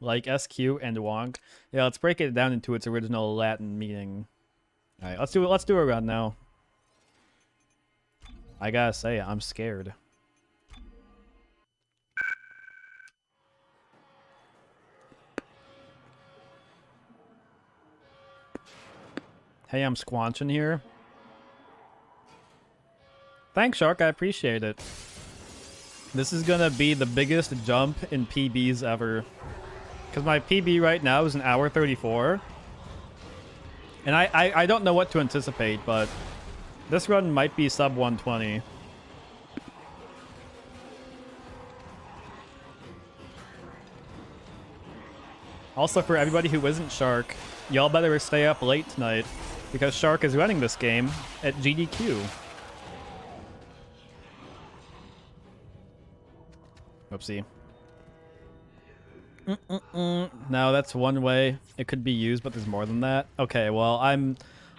Like SQ and wonk. Yeah, let's break it down into its original Latin meaning. All right, let's do it. Let's do a run now. I gotta say, I'm scared. Hey, I'm squanching here. Thanks, Shark. I appreciate it. This is gonna be the biggest jump in PBs ever. Because my PB right now is an hour 34. And I don't know what to anticipate, but this run might be sub 120. Also, for everybody who isn't Shark, y'all better stay up late tonight, because Shark is running this game at GDQ. Oopsie. No, that's one way it could be used, but there's more than that. Okay, well,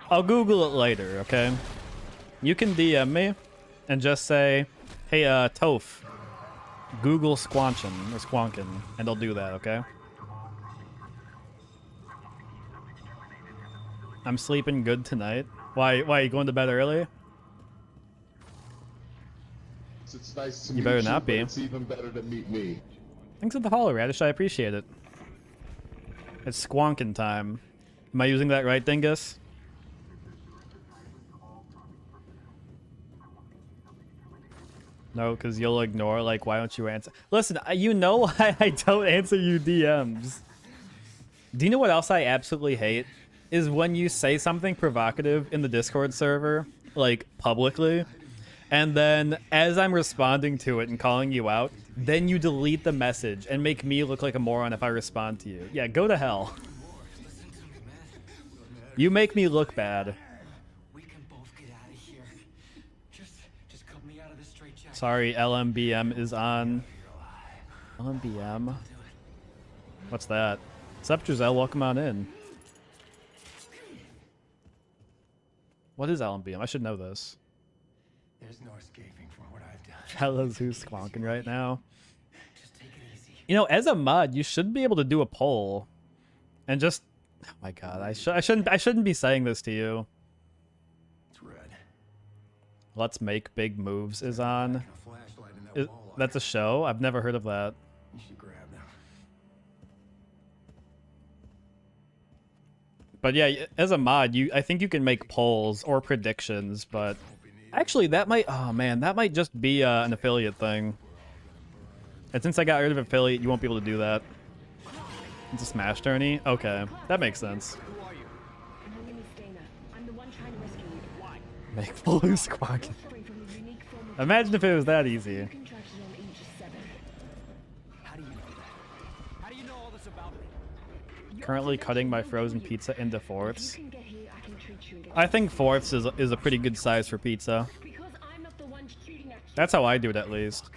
I'll Google it later, okay? You can DM me and just say, hey, Toph, Google squanchin' or squonkin', and I'll do that, okay? I'm sleeping good tonight. Why are you going to bed early? It's nice to You meet better you, not be. but it's even better to meet me. Thanks for the follow, Radish. I appreciate it. It's squonkin' time. Am I using that right, Dingus? No, because you'll ignore, like, why don't you answer? Listen, you know why I don't answer you DMs. Do you know what else I absolutely hate? Is when you say something provocative in the Discord server, like, publicly, and then as I'm responding to it and calling you out, then you delete the message and make me look like a moron if I respond to you. Yeah, go to hell. You make me look bad. Sorry, LMBM is on. LMBM? What's that? What's up, Giselle? Welcome on in. What is LMBM? I should know this. There's no escaping from what I've done. Fellas, who's squonking right now? Just take it easy. You know, as a mod, you should be able to do a poll, and just. Oh my god, I shouldn't be saying this to you. It's red. Let's Make Big Moves is on. That's a show? I've never heard of that. You should grab them. But yeah, as a mod, I think you can make polls or predictions, but actually that might, oh man, that might just be an affiliate thing. And since I got rid of affiliate, you won't be able to do that. It's a Smash tourney? Okay, that makes sense. Make blue squawk. Imagine if it was that easy. Currently cutting my frozen pizza into fourths. I think fourths is a pretty good size for pizza. That's how I do it, at least.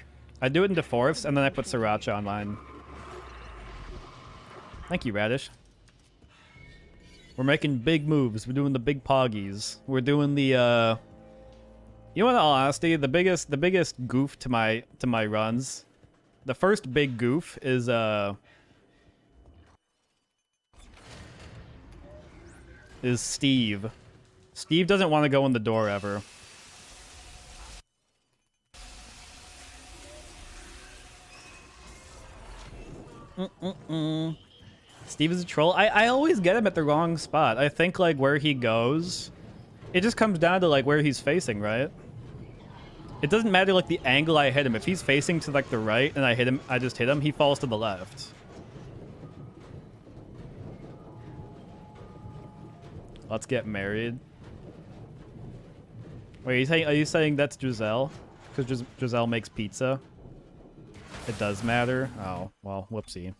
I do it into fourths, and then I put sriracha on mine. Thank you, Radish. We're making big moves. We're doing the big poggies. We're doing the, you know, in all honesty, the biggest goof to my runs. The first big goof is Steve. Steve doesn't want to go in the door ever. Steve is a troll. I always get him at the wrong spot. I think, like, where he goes, it just comes down to, like, where he's facing, right? It doesn't matter, like, the angle I hit him. If he's facing to, like, the right and I just hit him, he falls to the left. Let's get married. Wait, are you saying that's Giselle? Because Giselle makes pizza? It does matter? Oh, well, whoopsie.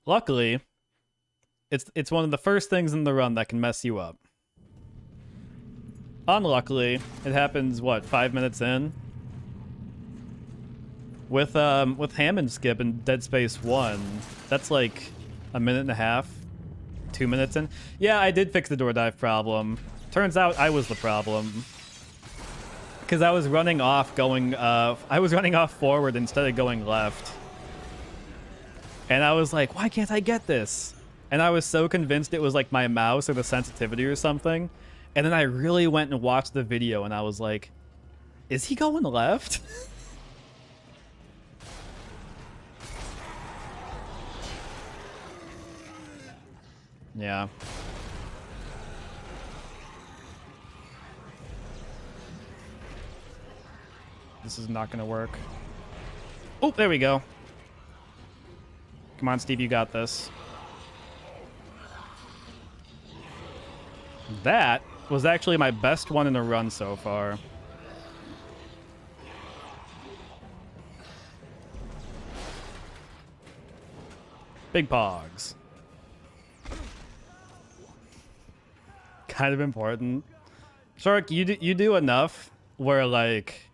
Luckily, it's one of the first things in the run that can mess you up. Unluckily, it happens, what, 5 minutes in? With Hammond skip in Dead Space 1, that's like a minute and a half, 2 minutes in. Yeah, I did fix the door dive problem. Turns out I was the problem. because I was running off going, I was running off forward instead of going left. And I was like, why can't I get this? And I was so convinced it was like my mouse or the sensitivity or something. And then I really went and watched the video and I was like, is he going left? Yeah. This is not gonna work. Oh, there we go. Come on, Steve, you got this. That was actually my best one in a run so far. Big pogs. Kind of important. Shark, you do enough where like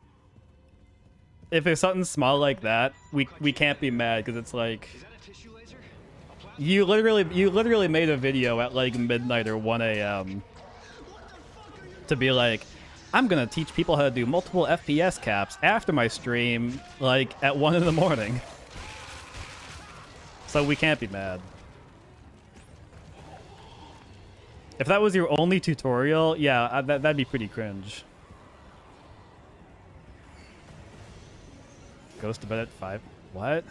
if it's something small like that, we can't be mad because it's like you literally made a video at like midnight or 1 a.m. to be like, I'm gonna teach people how to do multiple FPS caps after my stream, like at 1 in the morning. So we can't be mad. If that was your only tutorial, yeah, that'd be pretty cringe. Goes to bed at 5. What?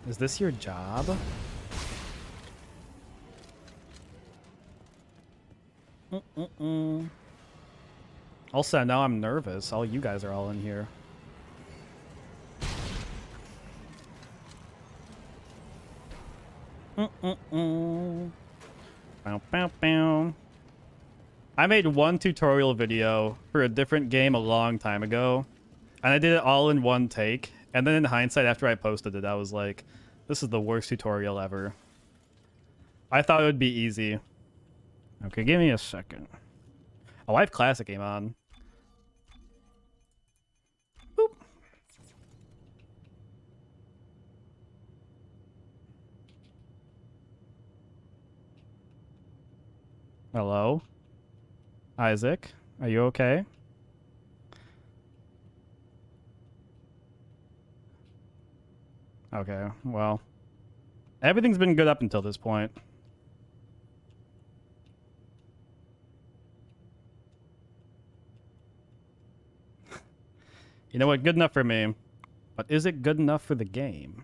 Is this your job? Also, now I'm nervous. All you guys are all in here. Bow, bow, bow. I made one tutorial video for a different game a long time ago, and I did it all in one take. And then in hindsight, after I posted it, I was like, this is the worst tutorial ever. I thought it would be easy. Okay, give me a second. Oh, I have classic game on. Boop. Hello? Isaac? Are you okay? Okay, well. Everything's been good up until this point. You know what? Good enough for me. But is it good enough for the game?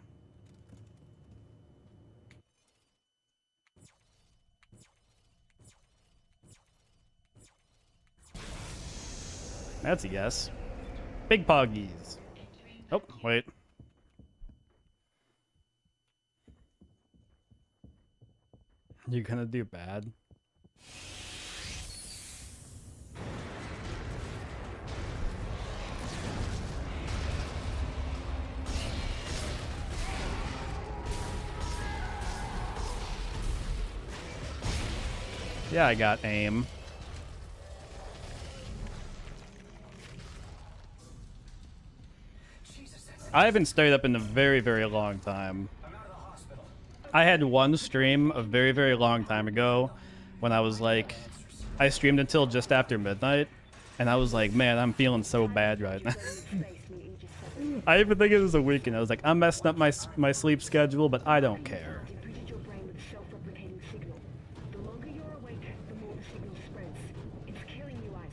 That's a yes. Big poggies. Oh, wait. You're gonna do bad. Yeah, I got aim. I haven't stayed up in a very, very long time. I had one stream a very, very long time ago when I was like, I streamed until just after midnight, and I was like, man, I'm feeling so bad right now. I even think it was a weekend. I was like, I'm messing up my sleep schedule, but I don't care.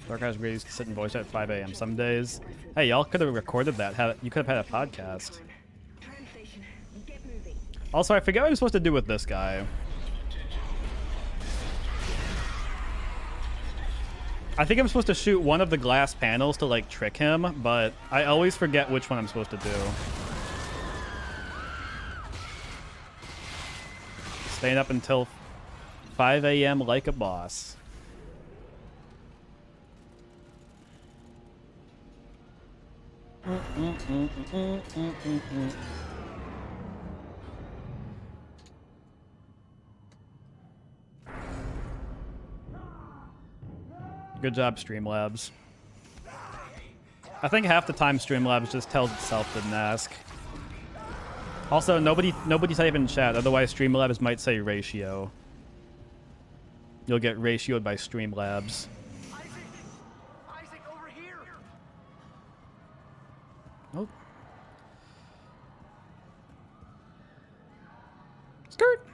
Dark Eyes used to sit and voice at 5 a.m. some days. Hey, y'all could have recorded that. You could have had a podcast. Also, I forget what I'm supposed to do with this guy. I think I'm supposed to shoot one of the glass panels to, like, trick him, but I always forget which one I'm supposed to do. Staying up until 5 a.m. like a boss. Good job, Streamlabs. I think half the time Streamlabs just tells itself didn't ask. Also, nobody type in chat, otherwise Streamlabs might say ratio. You'll get ratioed by Streamlabs. Isaac, over here. Oh. Skirt.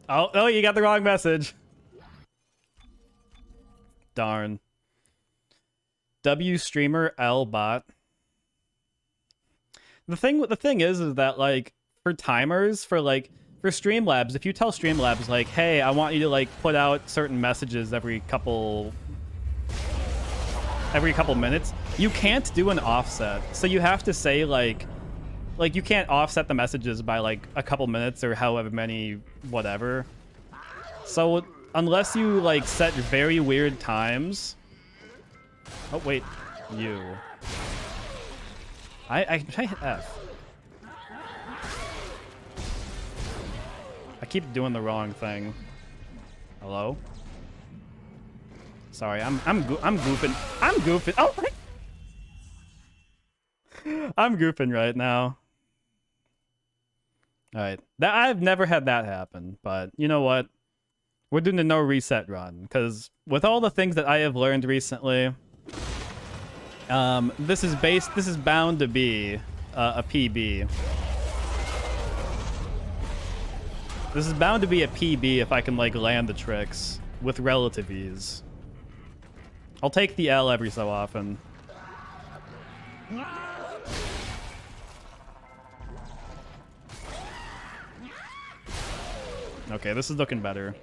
Oh, you got the wrong message. Darn. W streamer L bot. The thing is that like for timers for Streamlabs, if you tell Streamlabs like, hey, I want you to like put out certain messages every couple minutes, you can't do an offset. So you have to say like you can't offset the messages by like a couple minutes or however many whatever. So unless you like set very weird times. Oh wait, you. I try hit F. I keep doing the wrong thing. Hello? Sorry, I'm goofing. I'm goofing. Oh my! I'm goofing right now. All right, I've never had that happen, but you know what? We're doing the no reset run because with all the things that I have learned recently, this is bound to be a PB. This is bound to be a PB if I can like land the tricks with relative ease. I'll take the L every so often. Okay, this is looking better.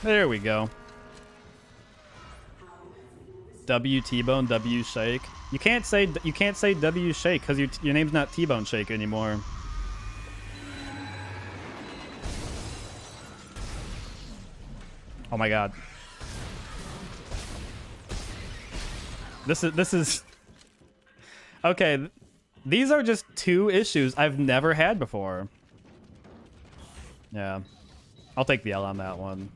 There we go. W T-Bone, W Shake. You can't say W Shake because your name's not T-Bone Shake anymore. Oh my god. This is okay. These are just two issues I've never had before. Yeah, I'll take the L on that one.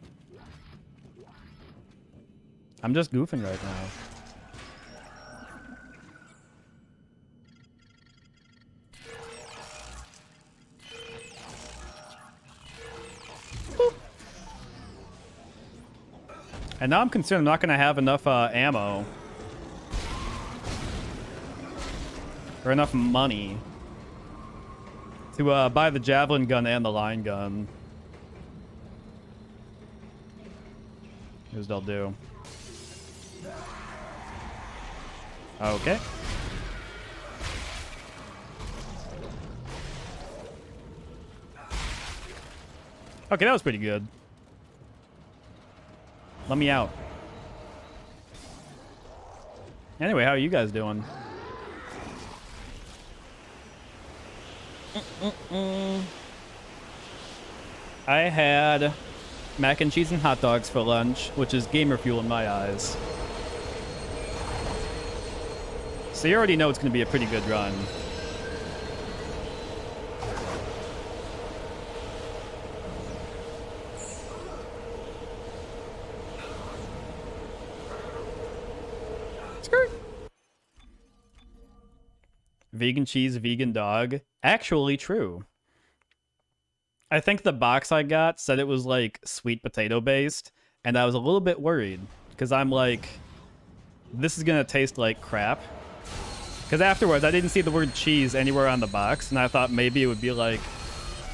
I'm just goofing right now. Boop. And now I'm concerned I'm not going to have enough ammo. Or enough money to buy the javelin gun and the line gun. Here's what I'll do. Okay. Okay, that was pretty good. Let me out. Anyway, how are you guys doing? I had mac and cheese and hot dogs for lunch, which is gamer fuel in my eyes. So you already know it's going to be a pretty good run. Skirt. Vegan cheese, vegan dog. Actually true. I think the box I got said it was like sweet potato based, and I was a little bit worried because I'm like, this is going to taste like crap. Because afterwards, I didn't see the word cheese anywhere on the box, and I thought maybe it would be like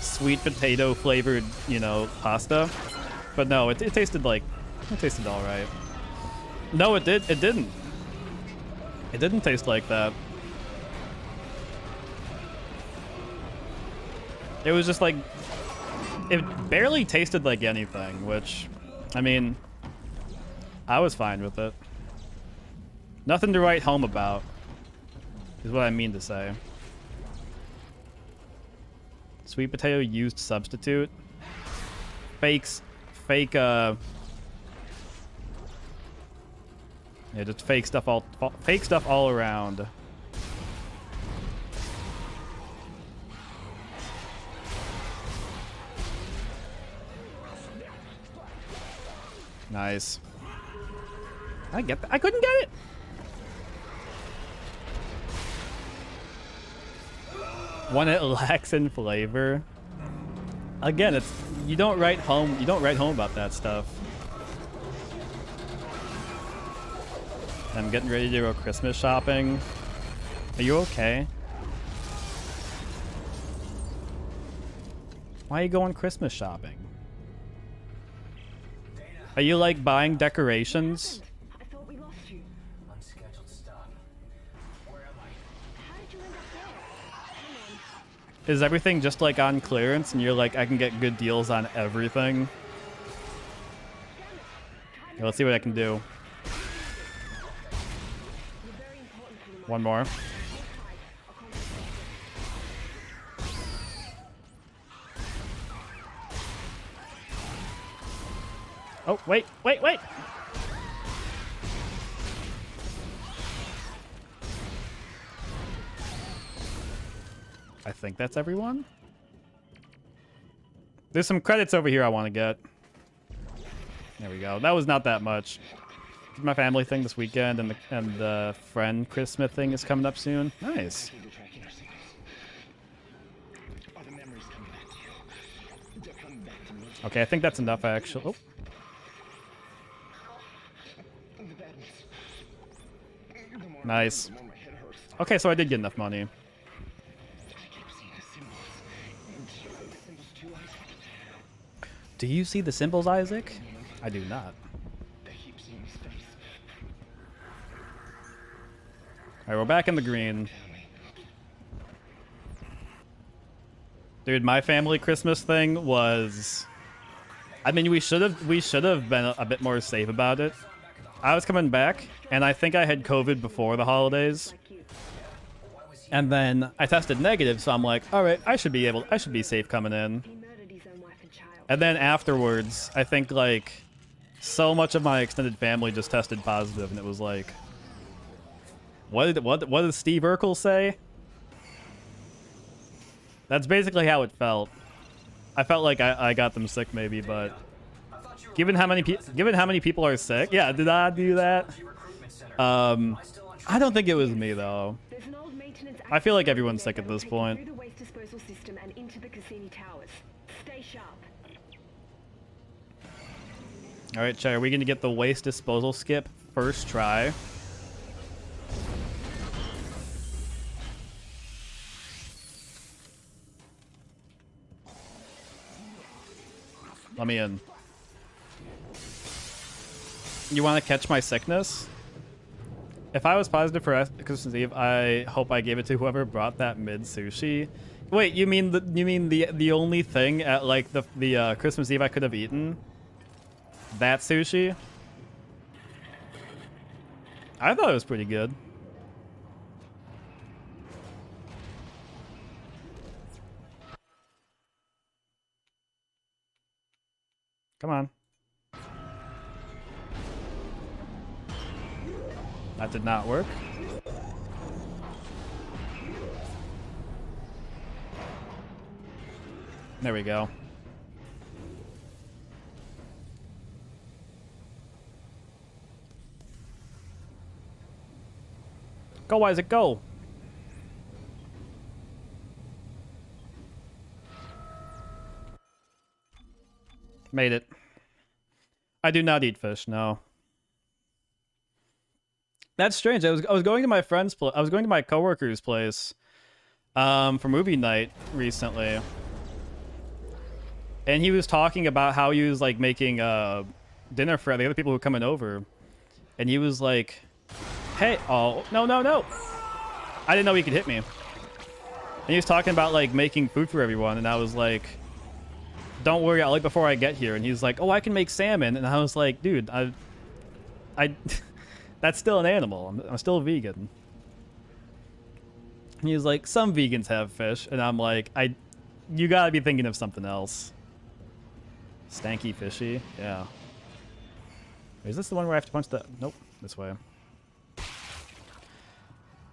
sweet potato flavored, you know, pasta. But no, it tasted like, it tasted all right. No, it didn't. It didn't taste like that. It was just like, it barely tasted like anything, which, I mean, I was fine with it. Nothing to write home about. Is what I mean to say. Sweet potato used substitute. Fake, yeah, just fake stuff all around. Nice. I get that. I couldn't get it. When it lacks in flavor. Again, it's you don't write home about that stuff. I'm getting ready to go Christmas shopping. Are you okay? Why are you going Christmas shopping? Are you like buying decorations? I thought we lost you. Unscheduled stop. Where am I? How did you end up there? Hang on. Is everything just like on clearance and you're like, I can get good deals on everything? Okay, let's see what I can do. You're very important to me. One more. Oh, wait. I think that's everyone. There's some credits over here I want to get. There we go. That was not that much. My family thing this weekend and the friend Chris Smith thing is coming up soon. Nice. Okay, I think that's enough actually. Oh. Nice. Okay, so I did get enough money. Do you see the symbols, Isaac? I do not. Alright, we're back in the green. Dude, my family Christmas thing was... I mean, we should have been a bit more safe about it. I was coming back, and I think I had COVID before the holidays. And then I tested negative, so I'm like, all right, I should be safe coming in. He murdered his own wife and child. And then afterwards, I think like so much of my extended family just tested positive, and it was like, what did Steve Urkel say? That's basically how it felt. I felt like I got them sick maybe, but given how many people are sick, yeah, did I do that? I don't think it was me though. There's an old maintenance I feel like everyone's sick at this point. through the waste disposal system and into the Cassini towers. Stay sharp. All right, Chai, are we gonna get the waste disposal skip first try? Let me in. You want to catch my sickness? If I was positive for Christmas Eve, I hope I gave it to whoever brought that mid sushi. Wait, you mean the only thing at like the Christmas Eve I could have eaten? That sushi? I thought it was pretty good. Come on. That did not work. There we go. Go, Isaac, go! Made it. I do not eat fish, no. That's strange. I was going to my friend's place. I was going to my coworker's place for movie night recently. And he was talking about how he was like making dinner for the other people who were coming over. And he was like, "Hey, oh, no. I didn't know he could hit me." And he was talking about like making food for everyone, and I was like, "Don't worry, I'll eat before I get here." And he's like, "Oh, I can make salmon." And I was like, "Dude, I that's still an animal. I'm still a vegan." And he was like, "Some vegans have fish." And I'm like, you gotta be thinking of something else. Stanky fishy? Yeah. Is this the one where I have to punch the... Nope, this way.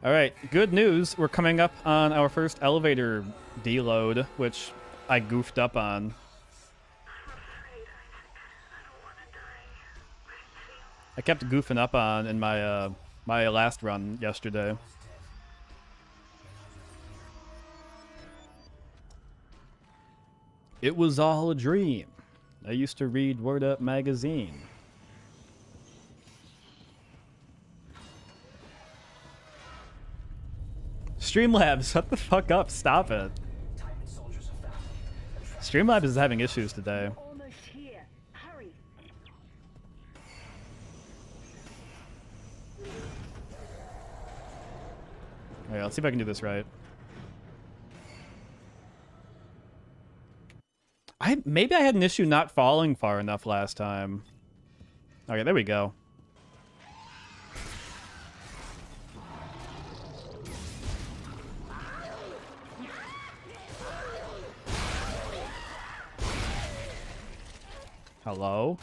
Alright, good news. We're coming up on our first elevator deload, which I goofed up on. I kept goofing up on in my my last run yesterday. It was all a dream. I used to read Word Up magazine. Streamlabs, shut the fuck up. Stop it. Titan soldiers are found. Streamlabs is having issues today. Almost here. Hurry. Alright, let's see if I can do this right. Maybe I had an issue not falling far enough last time. Okay, there we go. Hello?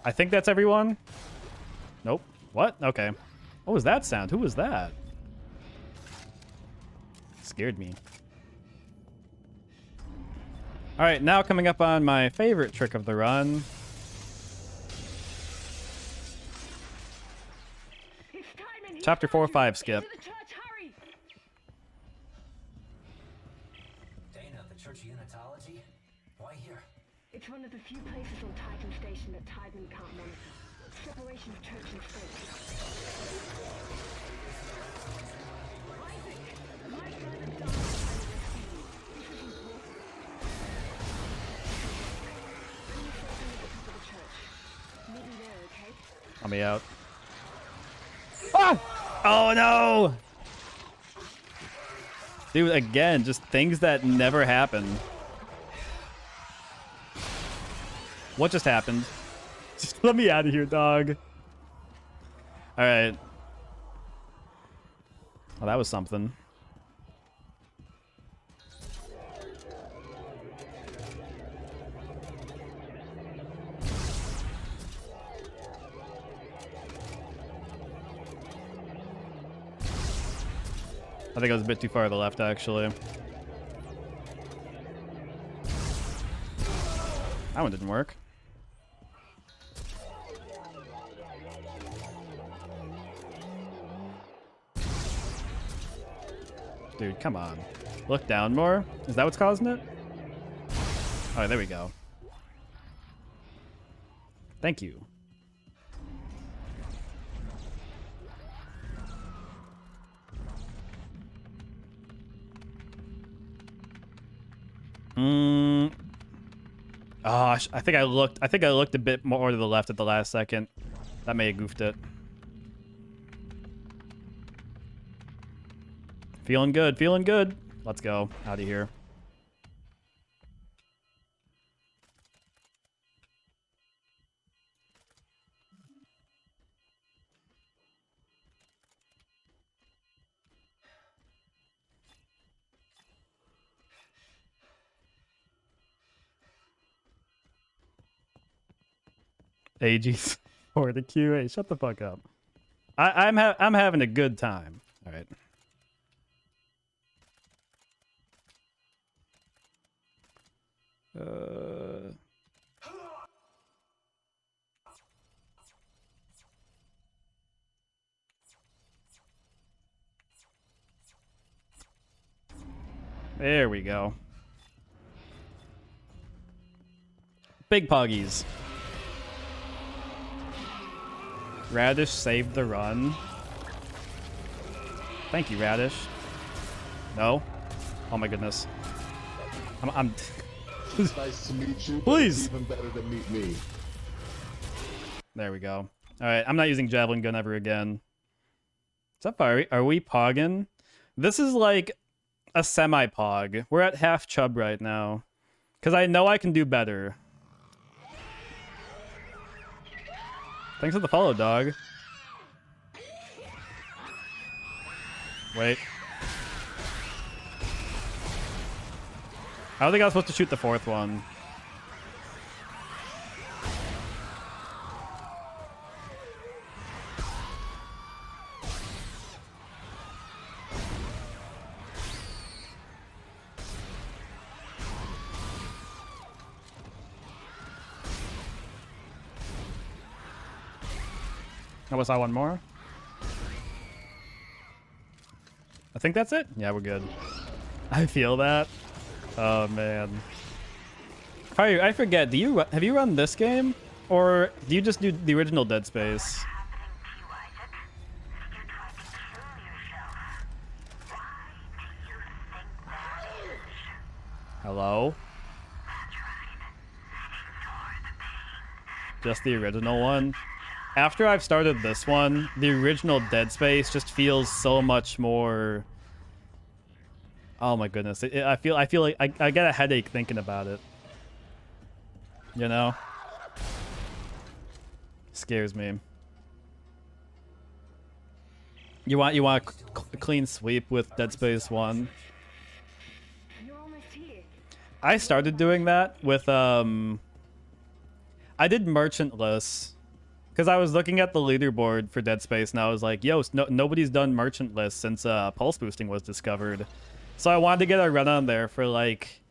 I think that's everyone. Nope. What? Okay. What was that sound? Who was that? Scared me. All right, now coming up on my favorite trick of the run. It's time in Chapter 4 or 5 skip. Into the church, hurry. Dana, the Church of Unitology? Why here? It's one of the few places on Titan Station that Tideman can't monitor. Separation of church and state. Isaac, my brother died. This is important. Bring yourself in at the top of the church. Meet me there, okay? I'll be out. Ah! Oh no! Dude, again, just things that never happen. What just happened? Just let me out of here, dog. Alright. Well, that was something. I think I was a bit too far to the left, actually. That one didn't work. Dude, come on. Look down more? Is that what's causing it? Oh, there we go. Thank you. Oh, I think I looked a bit more to the left at the last second. That may have goofed it. Feeling good, feeling good. Let's go out of here. AG's for the QA. Shut the fuck up. I'm having a good time. All right. There we go. Big puggies. Radish saved the run. Thank you, Radish. No? Oh my goodness. I'm It's nice to meet you. But Please. It's even better to meet me. There we go. Alright, I'm not using Javelin Gun ever again. What's up, are we pogging? This is like a semi-pog. We're at half chub right now. Because I know I can do better. Thanks for the follow, dog. Wait. I don't think I was supposed to shoot the fourth one. Oh, was I one more? I think that's it. Yeah, we're good. I feel that. Oh man. I forget. Have you run this game, or do you just do the original Dead Space? Hello? Just the original one? After I've started this one, the original Dead Space just feels so much more... Oh my goodness. I feel like I get a headache thinking about it. You know? Scares me. You want a clean sweep with Dead Space 1? You're almost here. I started doing that with I did merchantless because I was looking at the leaderboard for Dead Space and I was like, yo, nobody's done merchantless since pulse boosting was discovered. So I wanted to get a run on there for like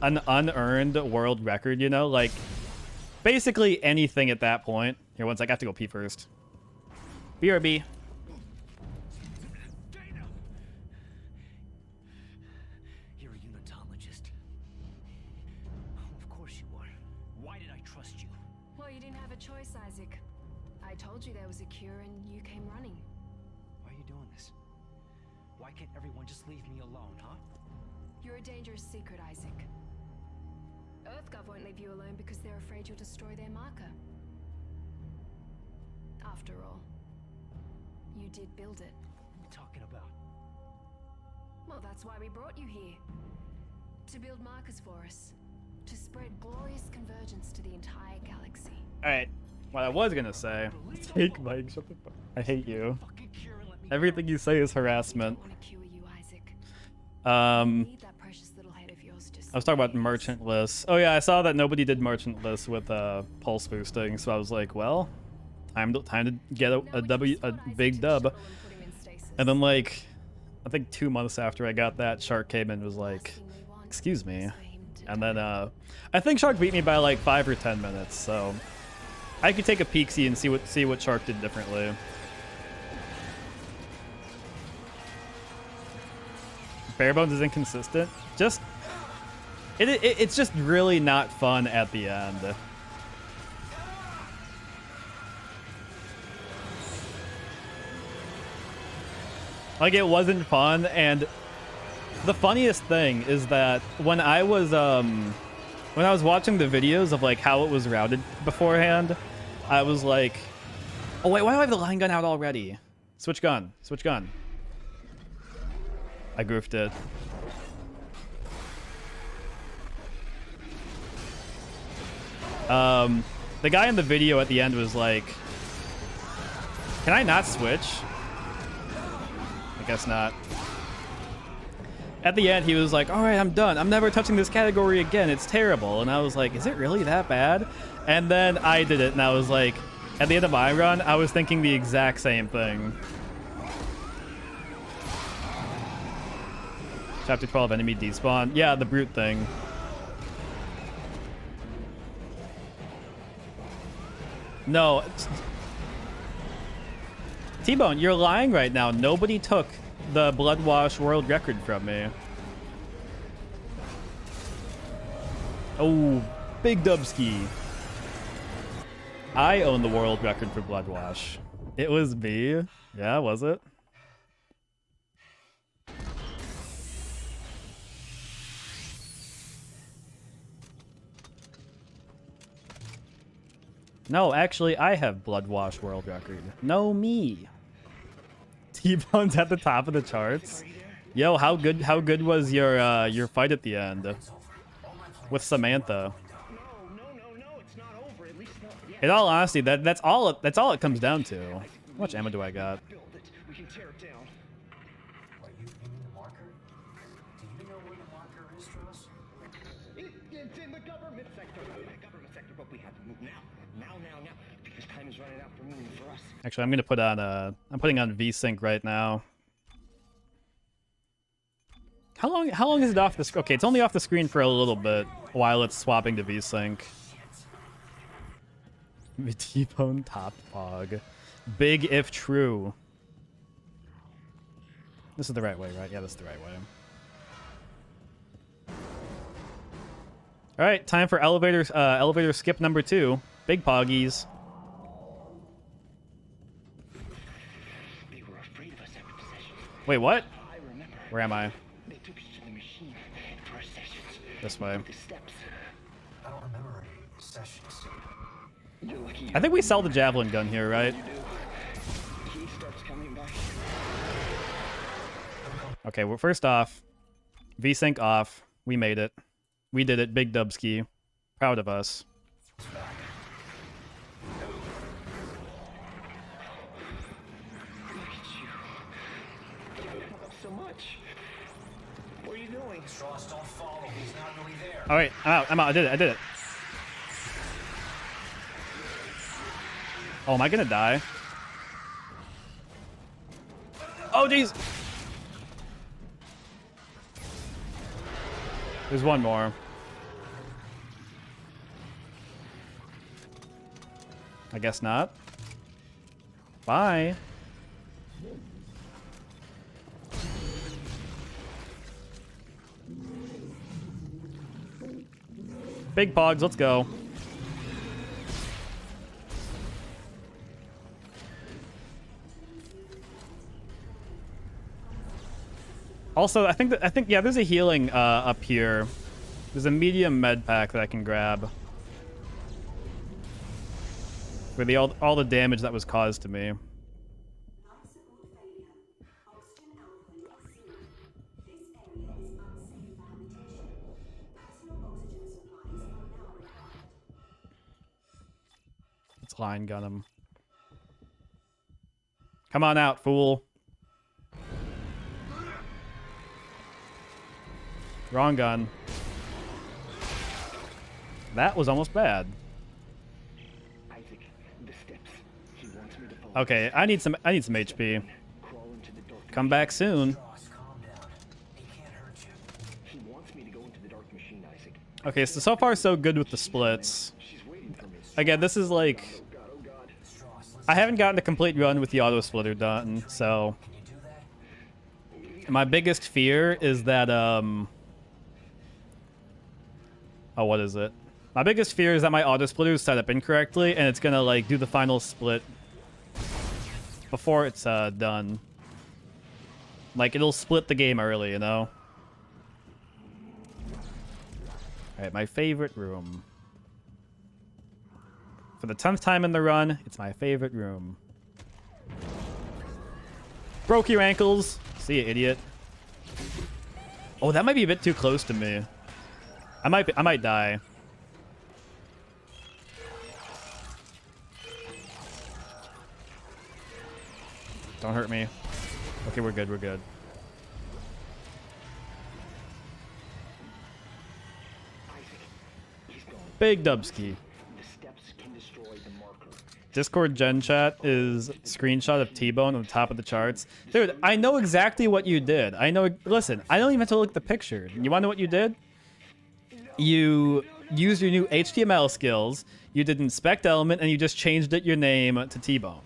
an unearned world record, you know, like basically anything at that point. Here, one sec, I have to go pee first. BRB. You're a unitologist. Of course you are. Why did I trust you? Well, you didn't have a choice, Isaac. I told you there was a cure and you came running. Why are you doing this? Why can't everyone just leave me alone, huh? You're a dangerous secret, Isaac. EarthGov won't leave you alone because they're afraid you'll destroy their marker. After all, you did build it. What are you talking about? Well, that's why we brought you here. To build markers for us. To spread glorious convergence to the entire galaxy. Alright, what I was gonna say. Take Mike, shut the fuck. I hate you. Fucking cure and let me Everything you say is harassment. I want to cure you, Isaac. Um, Need that precious little head of yours to I was talking about merchantless. Oh yeah, I saw that nobody did merchantless with pulse boosting, so I was like, well, time to get a big dub. And then like, I think 2 months after I got that, Shark came in and was like, excuse me. And then I think Shark beat me by like 5 or 10 minutes, so I could take a peek-see and see what Shark did differently. Barebones is inconsistent. Just it's just really not fun at the end. Like, it wasn't fun, and the funniest thing is that when I was watching the videos of like how it was routed beforehand, I was like, oh wait, why do I have the line gun out already? Switch gun, switch gun. I goofed it. The guy in the video at the end was like, can I not switch? I guess not. At the end, he was like, all right, I'm done. I'm never touching this category again. It's terrible. And I was like, is it really that bad? And then I did it, and I was like, at the end of my run, I was thinking the exact same thing. Chapter 12, enemy despawn. Yeah, the brute thing. No. T-Bone, you're lying right now. Nobody took the Bloodwash world record from me. Oh, big dubski. I own the world record for Bloodwash. It was me. Yeah, was it? No, actually, I have Bloodwash world record. No, me. T-Bone's at the top of the charts. Yo, how good was your fight at the end with Samantha? In all honesty, that's all it comes down to. How much ammo do I got? we can tear it down. What, you mean the marker? Do you know where the marker is, Strauss? It's in the government sector. But we have to move now. Now. Because time is running out for me and for us. Actually, I'm putting on VSync right now. How long is it off the screen? Okay, it's only off the screen for a little bit while it's swapping to VSync. T-Bone top fog. Big if true. This is the right way, right? Yeah, this is the right way. All right, time for elevator skip number 2. Big poggies. They were afraid of us after possessions. Wait, what? I remember. Where am I? They took us to the machine for our sessions. This way. The steps. I don't remember any sessions. You're lucky. I think we sell the javelin gun here, right? He starts coming back. Okay, well, first off, VSync off. We made it. We did it. Big Dubski. Proud of us. Look at you. You come up so much. What are you doing? Strauss, don't follow. He's not really there. All right, I'm out. I'm out. I did it. I did it. Oh, am I gonna die? Oh, jeez. There's one more. I guess not. Bye. Big pogs, let's go. Also, I think yeah, there's a healing up here. There's a medium med pack that I can grab for the all the damage that was caused to me. Let's line gun him. Come on out, fool. Wrong gun. That was almost bad. Isaac, the steps. He wants me to follow. Okay, I need some HP. Crawl into the dark. Come back soon. Strauss, calm down. He can't hurt you. He wants me to go into the dark machine, Isaac. Okay, so far so good with the splits. She's waiting for me. Again, this is like God, oh God. Strauss, listen. I haven't gotten a complete run with the auto splitter done, so Can you do that? my biggest fear is that oh, what is it? My biggest fear is that my auto splitter is set up incorrectly and it's gonna like do the final split before it's done. Like it'll split the game early, you know? Alright, my favorite room. For the 10th time in the run, it's my favorite room. Broke your ankles. See ya, idiot. Oh, that might be a bit too close to me. I might die. Don't hurt me. Okay, we're good, we're good. Isaac, he's gone. Big Dubski. The steps can destroy the marker. Discord gen chat is screenshot of T-Bone on the top of the charts. Dude, I know exactly what you did. I know. Listen, I don't even have to look at the picture. You want to know what you did? You used your new HTML skills. You did inspect element, and you just changed your name to T-Bone.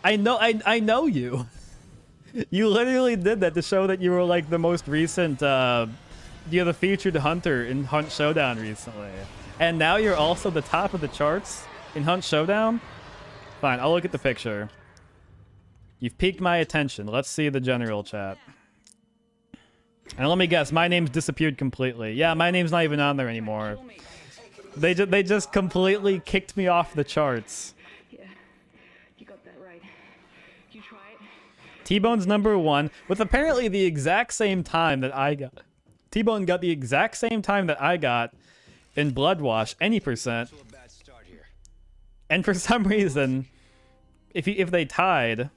I know. I know you. You literally did that to show that you were like the most recent. You're the featured hunter in Hunt Showdown recently, and now you're also the top of the charts in Hunt Showdown. Fine, I'll look at the picture. You've piqued my attention. Let's see the general chat. And let me guess, my name's disappeared completely. Yeah, my name's not even on there anymore. They just completely kicked me off the charts. Yeah, you got that right. You try it. T-Bone's #1 with apparently the exact same time that I got. T-Bone got the exact same time that I got in Bloodwash, any percent. And for some reason, if they tied,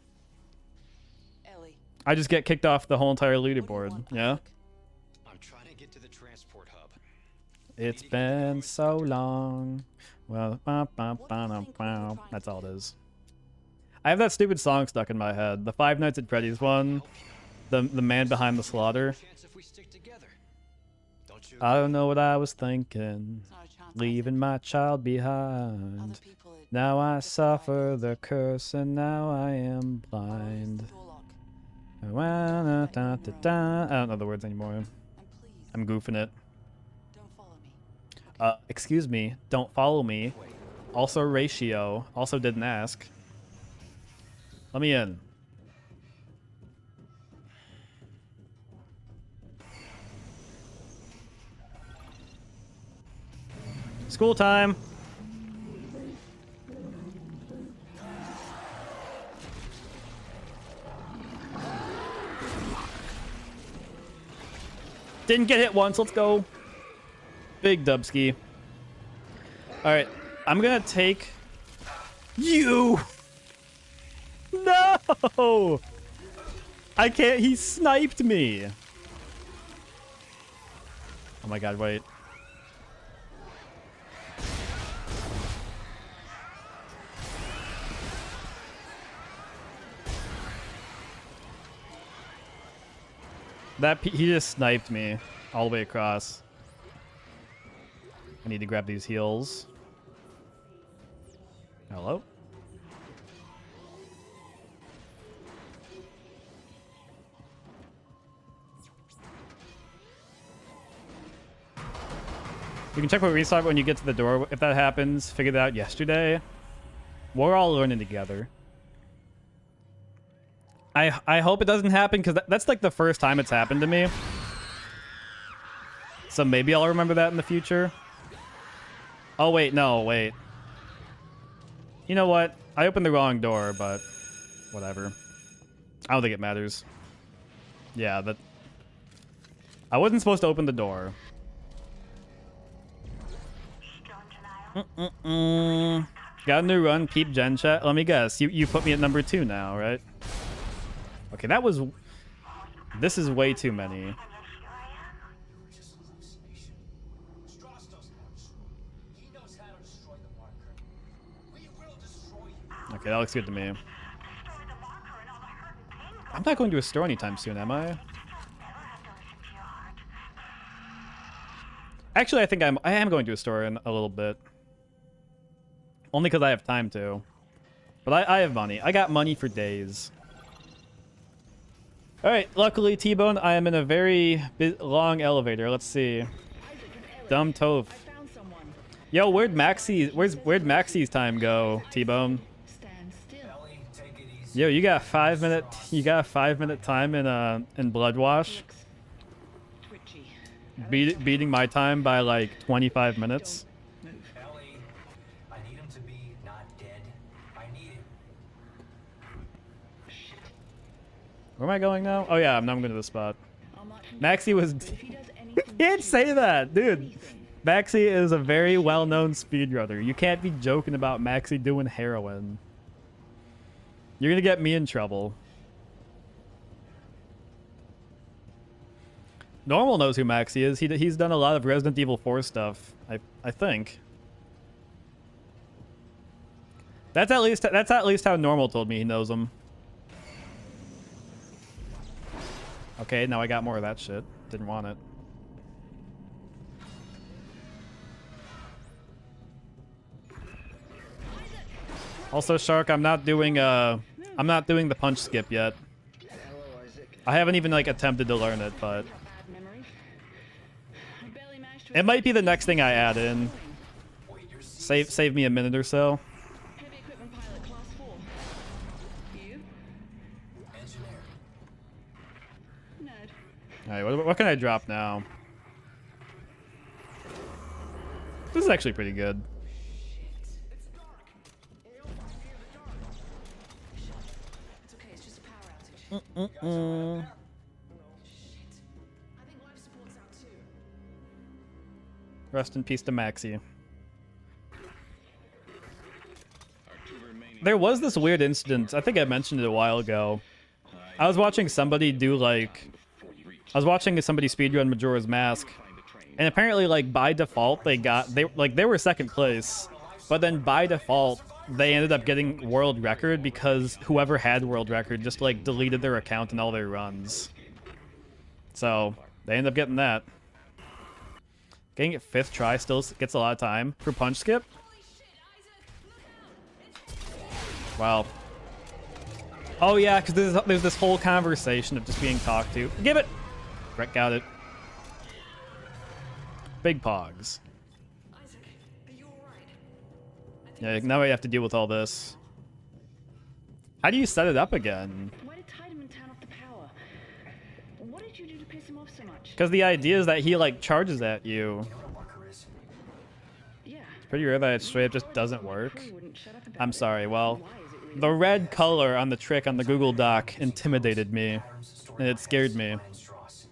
Ellie, I just get kicked off the whole entire leaderboard. Yeah. I'm trying to get to the transport hub. It's been so long. Well, that's all it is. I have that stupid song stuck in my head. The Five Nights at Freddy's one. The man behind the slaughter. Chance if we stick together. Don't you? I don't know what I was thinking. it's not a chance. Leaving my child Other behind. people it- Now I it's suffer fine. the curse and now I am Borrows blind. the door lock. I don't know the words anymore. And please, I'm goofing it. don't follow me. Excuse me, don't follow me. Also ratio. Also didn't ask. Let me in. School time. Didn't get hit once. Let's go. Big dubski. All right. I'm going to take you. No. I can't. He sniped me. Oh my God. Wait. He just sniped me all the way across. I need to grab these heals. Hello? You can check what restart when you get to the door. If that happens, figured it out yesterday. We're all learning together. I hope it doesn't happen, because that's like the first time it's happened to me. So maybe I'll remember that in the future. Oh, wait. No, wait. You know what? I opened the wrong door, but whatever. I don't think it matters. Yeah, that... I wasn't supposed to open the door. Got a new run, peep gen chat. Let me guess. You put me at number 2 now, right? Okay, that was... This is way too many. Okay, that looks good to me. I'm not going to a store anytime soon, am I? Actually, I think I am going to a store in a little bit. Only because I have time to. But I have money. I got money for days. Alright, luckily, T-Bone, I am in a very long elevator. Let's see. Dumb Toph. Yo, where'd Maxie's time go, T-Bone? Yo, you got a 5-minute time in Bloodwash. Beating my time by like 25 minutes. Ellie, I need him to be not dead. I need him. Where am I going now? Oh yeah, I'm going to the spot. Maxie was... You can't say that, dude. Maxie is a very well-known speedrunner. You can't be joking about Maxie doing heroin. You're gonna get me in trouble. Normal knows who Maxie is. He's done a lot of Resident Evil 4 stuff. I think. That's at least how Normal told me he knows him. Okay, now I got more of that shit. Didn't want it. Also, Shark, I'm not doing the punch skip yet. I haven't even like attempted to learn it, but it might be the next thing I add in. Save me a minute or so. Alright, what can I drop now? This is actually pretty good. Rest in peace to Maxie. There was this weird incident. I think I mentioned it a while ago. I was watching somebody speedrun Majora's Mask, and apparently, like, by default, they were second place, but then by default, they ended up getting world record because whoever had world record just like deleted their account and all their runs. So they ended up getting that. Getting it 5th try still gets a lot of time for punch skip. Wow. Oh yeah, because there's this whole conversation of just being talked to. Give it. Brett got it. Big pogs. Isaac, are you alright? Yeah, now we have to deal with all this. How do you set it up again? Why did Tiedemann turn off the power? What did you do to piss him off so much? Because the idea is that he like charges at you. You know what a marker is? Yeah. It's pretty rare that it straight up just doesn't work. Crew wouldn't shut up about I'm it. sorry. Well, Why is it really the red color on the trick on the Google Doc intimidated me, Patterns stored and in it scared Hess, me. Ryan Strauss.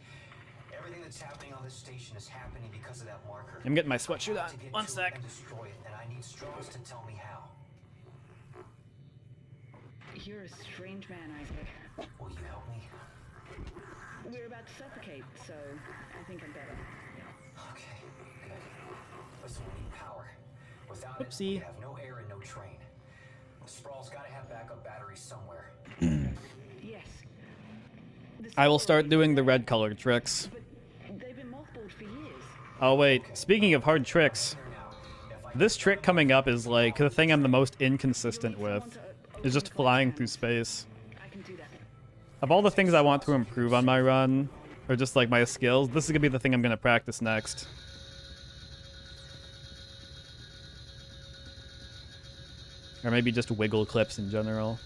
Everything that's happening on this station is happening because of that marker. I'm getting my I sweatshirt have on. to get One to it sec. and destroy it, and I need Strauss to tell me how. You're a strange man, Isaac. Will you help me? We're about to suffocate, so I think I'm better. Okay, good. Listen, we need power. Without it, Oopsie. we have no air and no train. Sprawl's gotta have backup batteries somewhere. Yes. The I will start story doing the is red color tricks. But they've been mothballed for years. Oh wait, speaking of hard tricks, Here now. If I this trick coming up is like the thing I'm the most inconsistent with. Is just flying through space. I can do that. Of all the things I want to improve on my run, or just like my skills, this is gonna be the thing I'm gonna practice next. Or maybe just wiggle clips in general.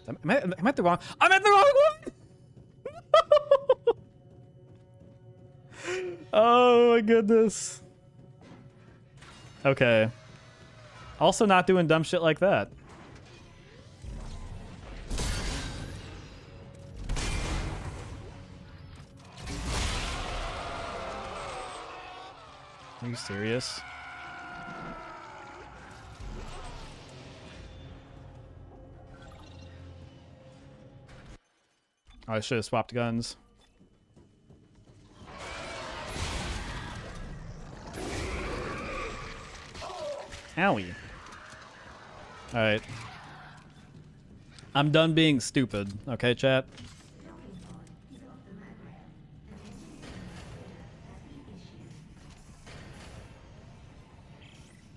Am I at the wrong? I'm at the wrong one! Oh my goodness. Okay. Also not doing dumb shit like that. Are you serious? Oh, I should have swapped guns. Owie. Alright. I'm done being stupid, okay, chat?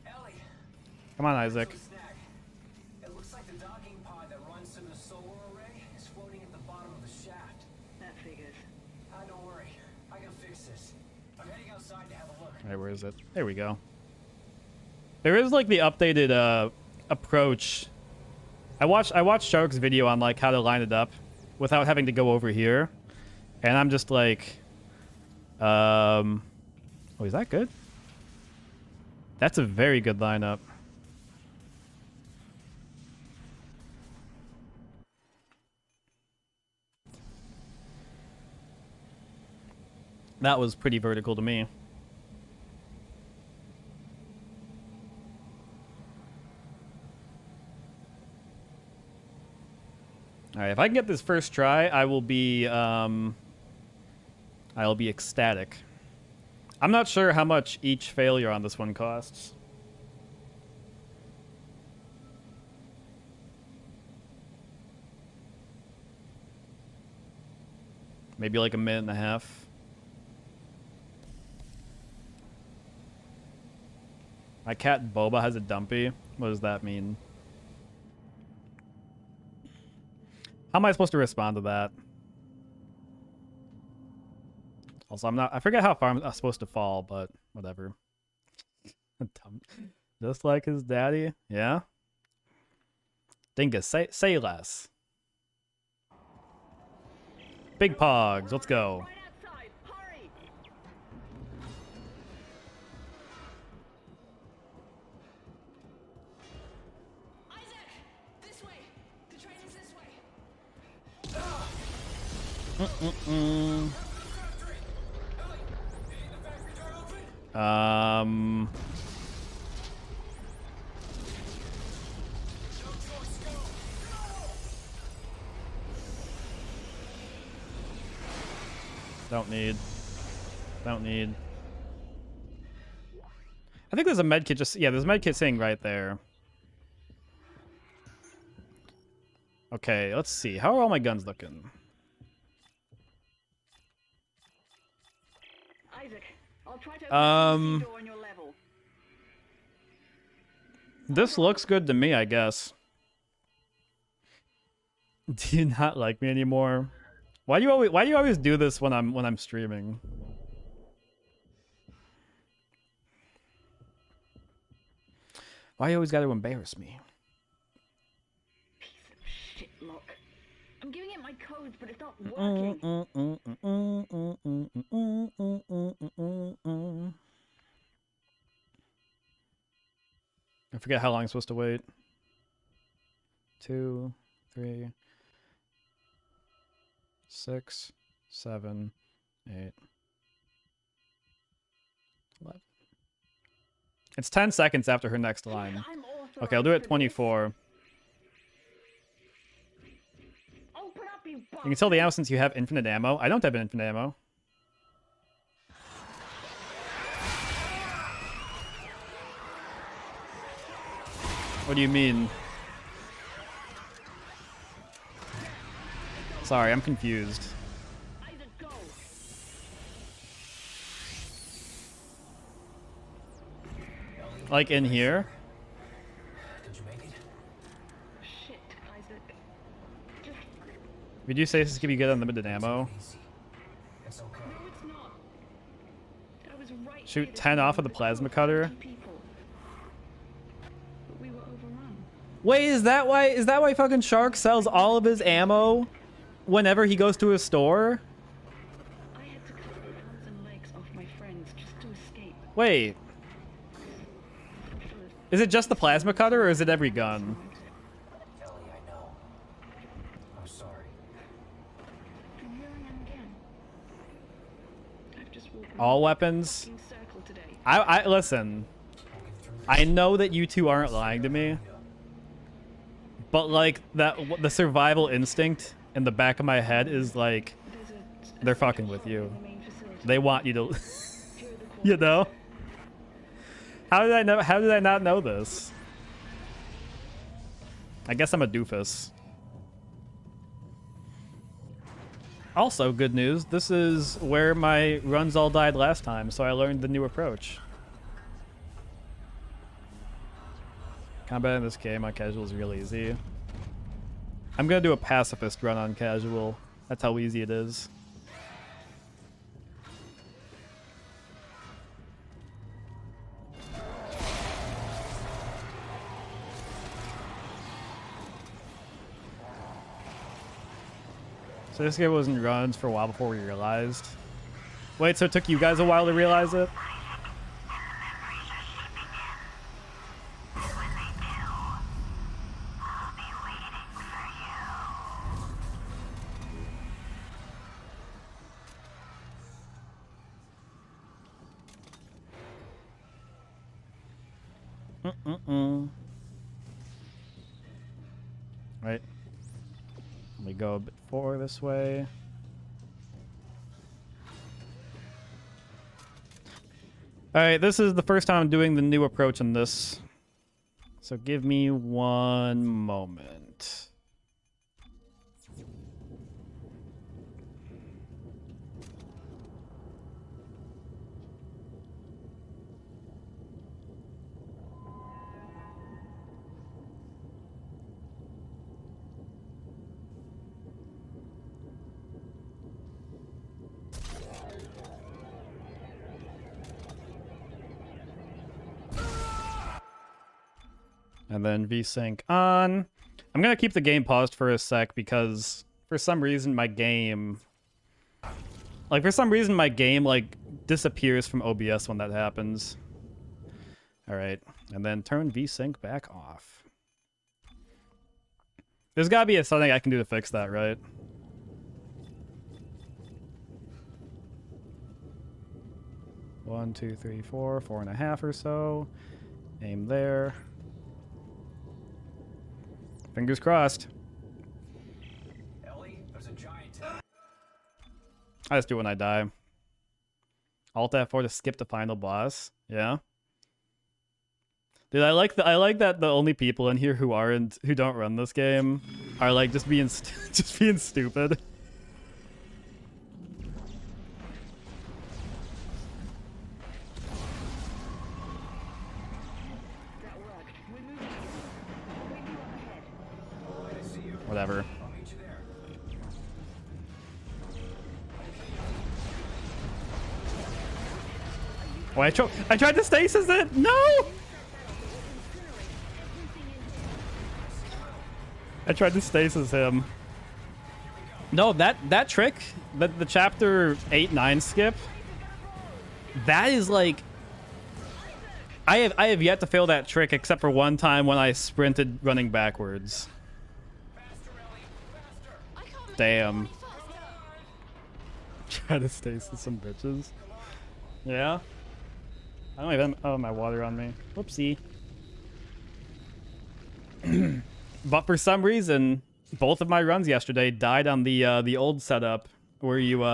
Ellie, Come on, Isaac. snag. It looks like the docking pod that runs to the solar array is floating at the bottom of the shaft. That figures. Don't worry, I can fix this. I'm heading outside to have a look. Alright, where is it? There we go. There is like the updated approach. I watched Shark's video on like how to line it up without having to go over here. And I'm just like oh, is that good? That's a very good lineup. That was pretty vertical to me. Alright, if I can get this first try, I will be ecstatic. I'm not sure how much each failure on this one costs. Maybe like a minute and a half. My cat Boba has a dumpy. What does that mean? How am I supposed to respond to that? Also, I forget how far I'm supposed to fall, but whatever. Just like his daddy, yeah? Dingus, say less. Big pogs, let's go. Right outside. Hurry! Isaac! This way! The train is this way! Don't need. Don't need. I think there's a med kit yeah, there's a med kit sitting right there. Okay, let's see. How are all my guns looking? Isaac, I'll try to open the door on your level. This looks good to me, I guess. Do you not like me anymore? Why do you always do this when I'm streaming? Why you always got to embarrass me? Piece of shit lock. I'm giving it my codes, but it's not working. I forget how long I'm supposed to wait. 2, 3, 6, 7, 8, 11. It's 10 seconds after her next line. Okay, I'll do it 24. Open up, you You can tell the ammo since you have infinite ammo. I don't have infinite ammo. What do you mean? Sorry, I'm confused. Like in here? Did you make it? Shit, Isaac. Just... Would you say this is gonna be good unlimited ammo? It's okay. No, it's not. I was right Shoot here 10 off of the plasma cutter. people. But we were overrun. Wait, is that why fucking Shark sells all of his ammo whenever he goes to a store? I had to cut the arms and legs off my friends just to escape. Wait. Is it just the plasma cutter or is it every gun? Ellie, I know. I'm sorry. And here I am again. I've just walked All around weapons? the fucking circle today. I listen. I know that you two aren't lying to me. But like the survival instinct in the back of my head is like they're fucking with you. They want you to you know? How did I not know this? I guess I'm a doofus. Also, good news. This is where my runs all died last time, so I learned the new approach. Combat in this game on casual is real easy. I'm gonna do a pacifist run on casual. That's how easy it is. So this game wasn't runs for a while before we realized. Wait, so it took you guys a while to realize it? Right. Let me go a bit forward this way. Alright, this is the first time I'm doing the new approach on this. So give me one moment. And then VSync on. I'm gonna keep the game paused for a sec because for some reason my game disappears from OBS when that happens. Alright, and then turn VSync back off. There's gotta be something I can do to fix that, right? One, two, three, 4, 4.5 or so. Aim there. Fingers crossed. Ellie, there's a giant. I just do it when I die. Alt F4 to skip the final boss. Yeah. Dude, I like that the only people in here who don't run this game are like just being stupid. That worked. We're moving. Wait, you up ahead. Whatever. I'll meet you there. Oh, I tried to stasis it. No. I tried to stasis him. No, that trick, the chapter 8-9 skip. That is like, I have yet to fail that trick except for one time when I sprinted running backwards. Damn. Try to stasis some bitches. Yeah. I don't even have my water on me. Whoopsie. But for some reason, both of my runs yesterday died on the old setup where you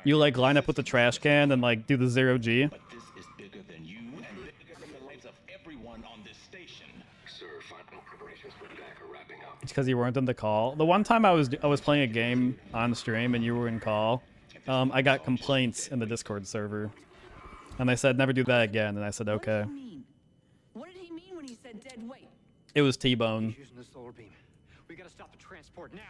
you like line up with the trash can and like do the 0G. But this is bigger than you and bigger than the lives of everyone on this station. Sir, final preparations for the back are wrapping up. It's because you weren't in the call. The one time I was playing a game on stream and you were in call, I got complaints in the Discord server, and they said never do that again, and I said okay. What did he mean when he said dead weight? It was T-Bone. Using the solar beam. We gotta stop the transport now.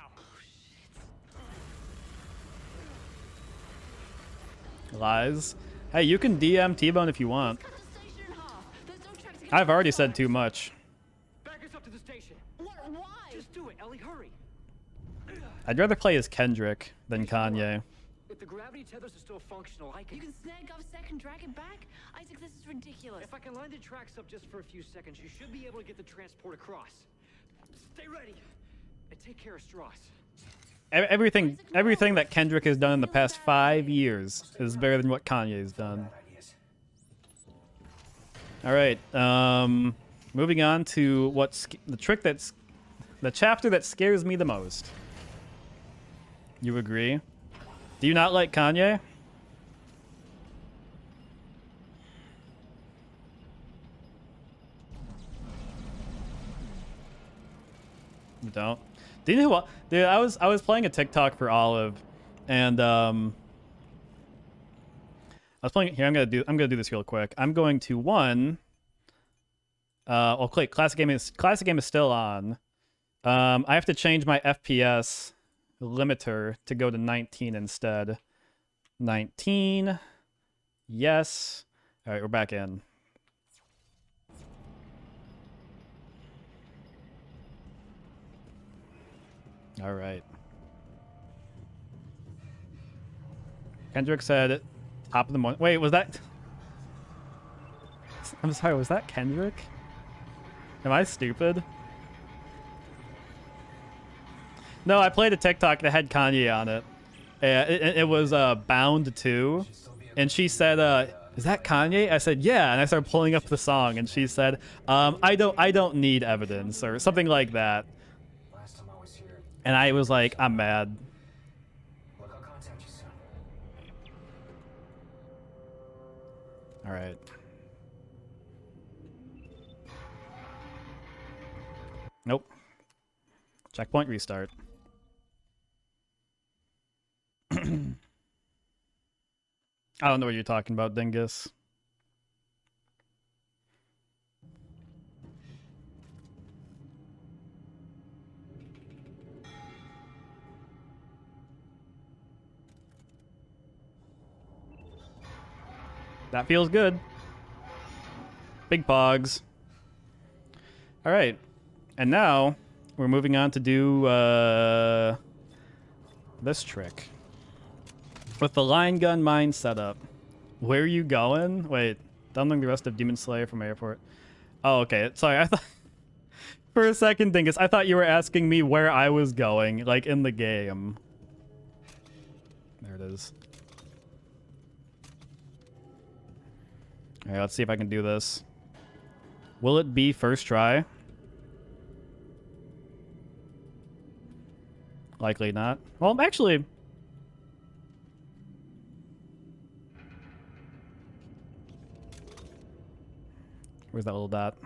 Lies. Hey, you can DM T-Bone if you want. I've already said too much. Back us up to the station. What? Why? Just do it, Ellie. Hurry. I'd rather play as Kendrick than Kanye. If the gravity tethers are still functional, I can. You can snag off Sec and drag it back? Isaac, this is ridiculous. If I can line the tracks up just for a few seconds, you should be able to get the transport across. Stay ready. And take care of Strauss. Everything that Kendrick has done in the past 5 years is better than what Kanye's done. All right. Moving on to the chapter that scares me the most. You agree? Do you not like Kanye? You don't? Do you know what? Dude, I was playing a TikTok for Olive, and I was playing here. I'm gonna do this real quick. I'm going to well, click classic game is still on. I have to change my FPS limiter to go to 19 instead. 19. Yes. All right, we're back in. All right. Kendrick said, top of the morning. Wait, was that? I'm sorry, was that Kendrick? Am I stupid? No, I played a TikTok that had Kanye on it. It was Bound 2. And she said, is that Kanye? I said, yeah. And I started pulling up the song. And she said, I don't need evidence or something like that. And I was like, I'm mad. Look, I'll contact you soon. All right. Nope. Checkpoint restart. I don't know what you're talking about, Dingus. That feels good. Big pogs. All right. And now we're moving on to do this trick. With the line gun mine setup. Where are you going? Wait, downloading the rest of Demon Slayer from airport. Oh, okay. Sorry, I thought for a second, Dingus, I thought you were asking me where I was going, like in the game. There it is. All right, let's see if I can do this. Will it be first try? Likely not. Well, actually... Where's that little dot?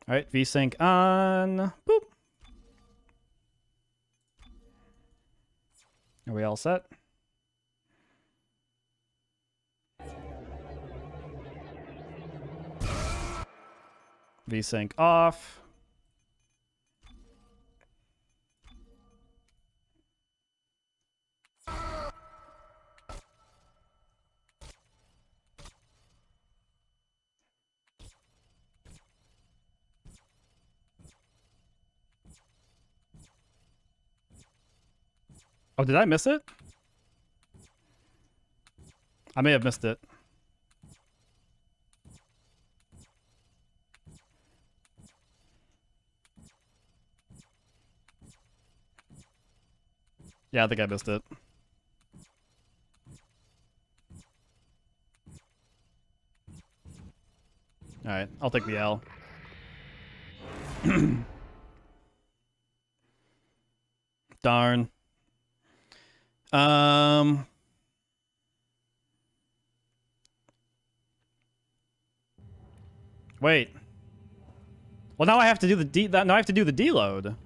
All right, VSync on. Boop. Are we all set? VSync off. Oh, did I miss it? I may have missed it. Yeah, I think I missed it. Alright, I'll take the L. Darn. Wait. Well, now I have to do the now I have to do the deload.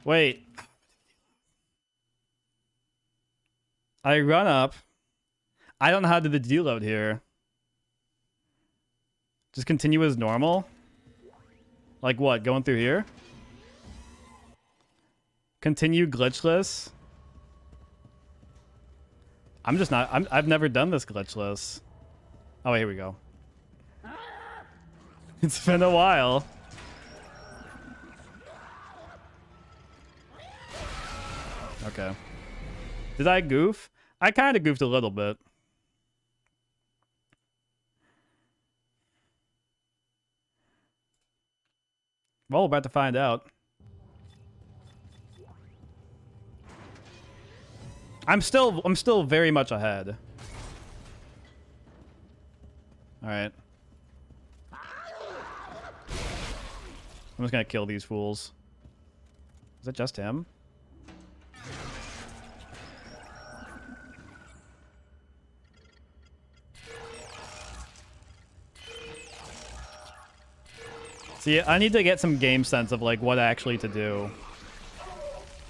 Wait. I run up. I don't know how to do the deload here. Just continue as normal? Like what? Going through here? Continue glitchless? I'm just not... I've never done this glitchless. Oh, wait, here we go. It's been a while. Okay. Did I goof? I kind of goofed a little bit. Well, we're about to find out. I'm still very much ahead. All right. I'm just gonna kill these fools. Is that just him? See, I need to get some game sense of like what actually to do.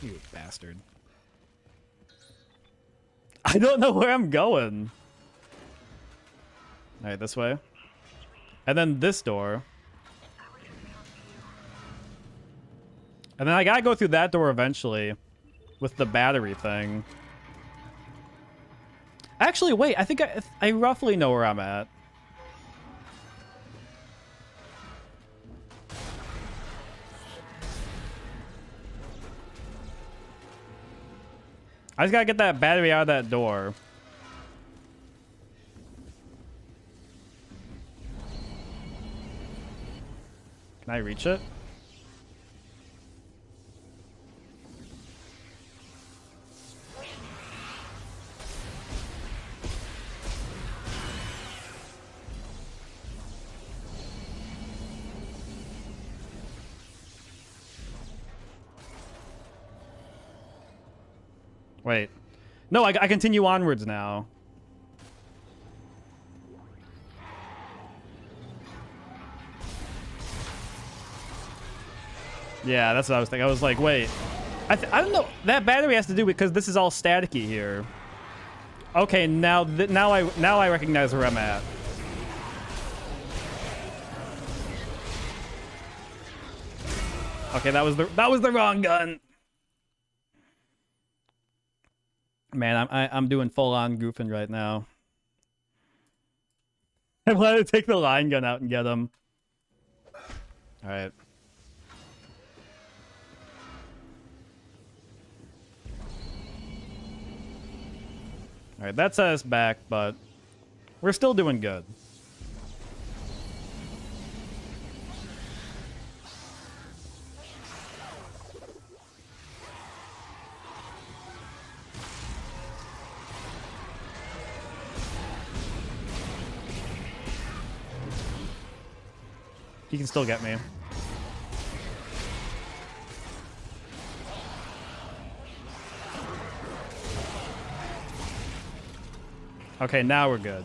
You bastard. I don't know where I'm going. All right, this way. And then this door. And then I gotta go through that door eventually with the battery thing. Actually, wait, I think I roughly know where I'm at. I just gotta get that battery out of that door. Can I reach it? Wait. No, I continue onwards now. Yeah, that's what I was thinking. I was like, wait. I don't know. That battery has to do because this is all staticky here. Okay, now I recognize where I'm at. Okay, that was the wrong gun. Man, I'm doing full on goofing right now. I wanted to take the line gun out and get him. All right. All right, that set us back, but we're still doing good. He can still get me. Okay, now we're good.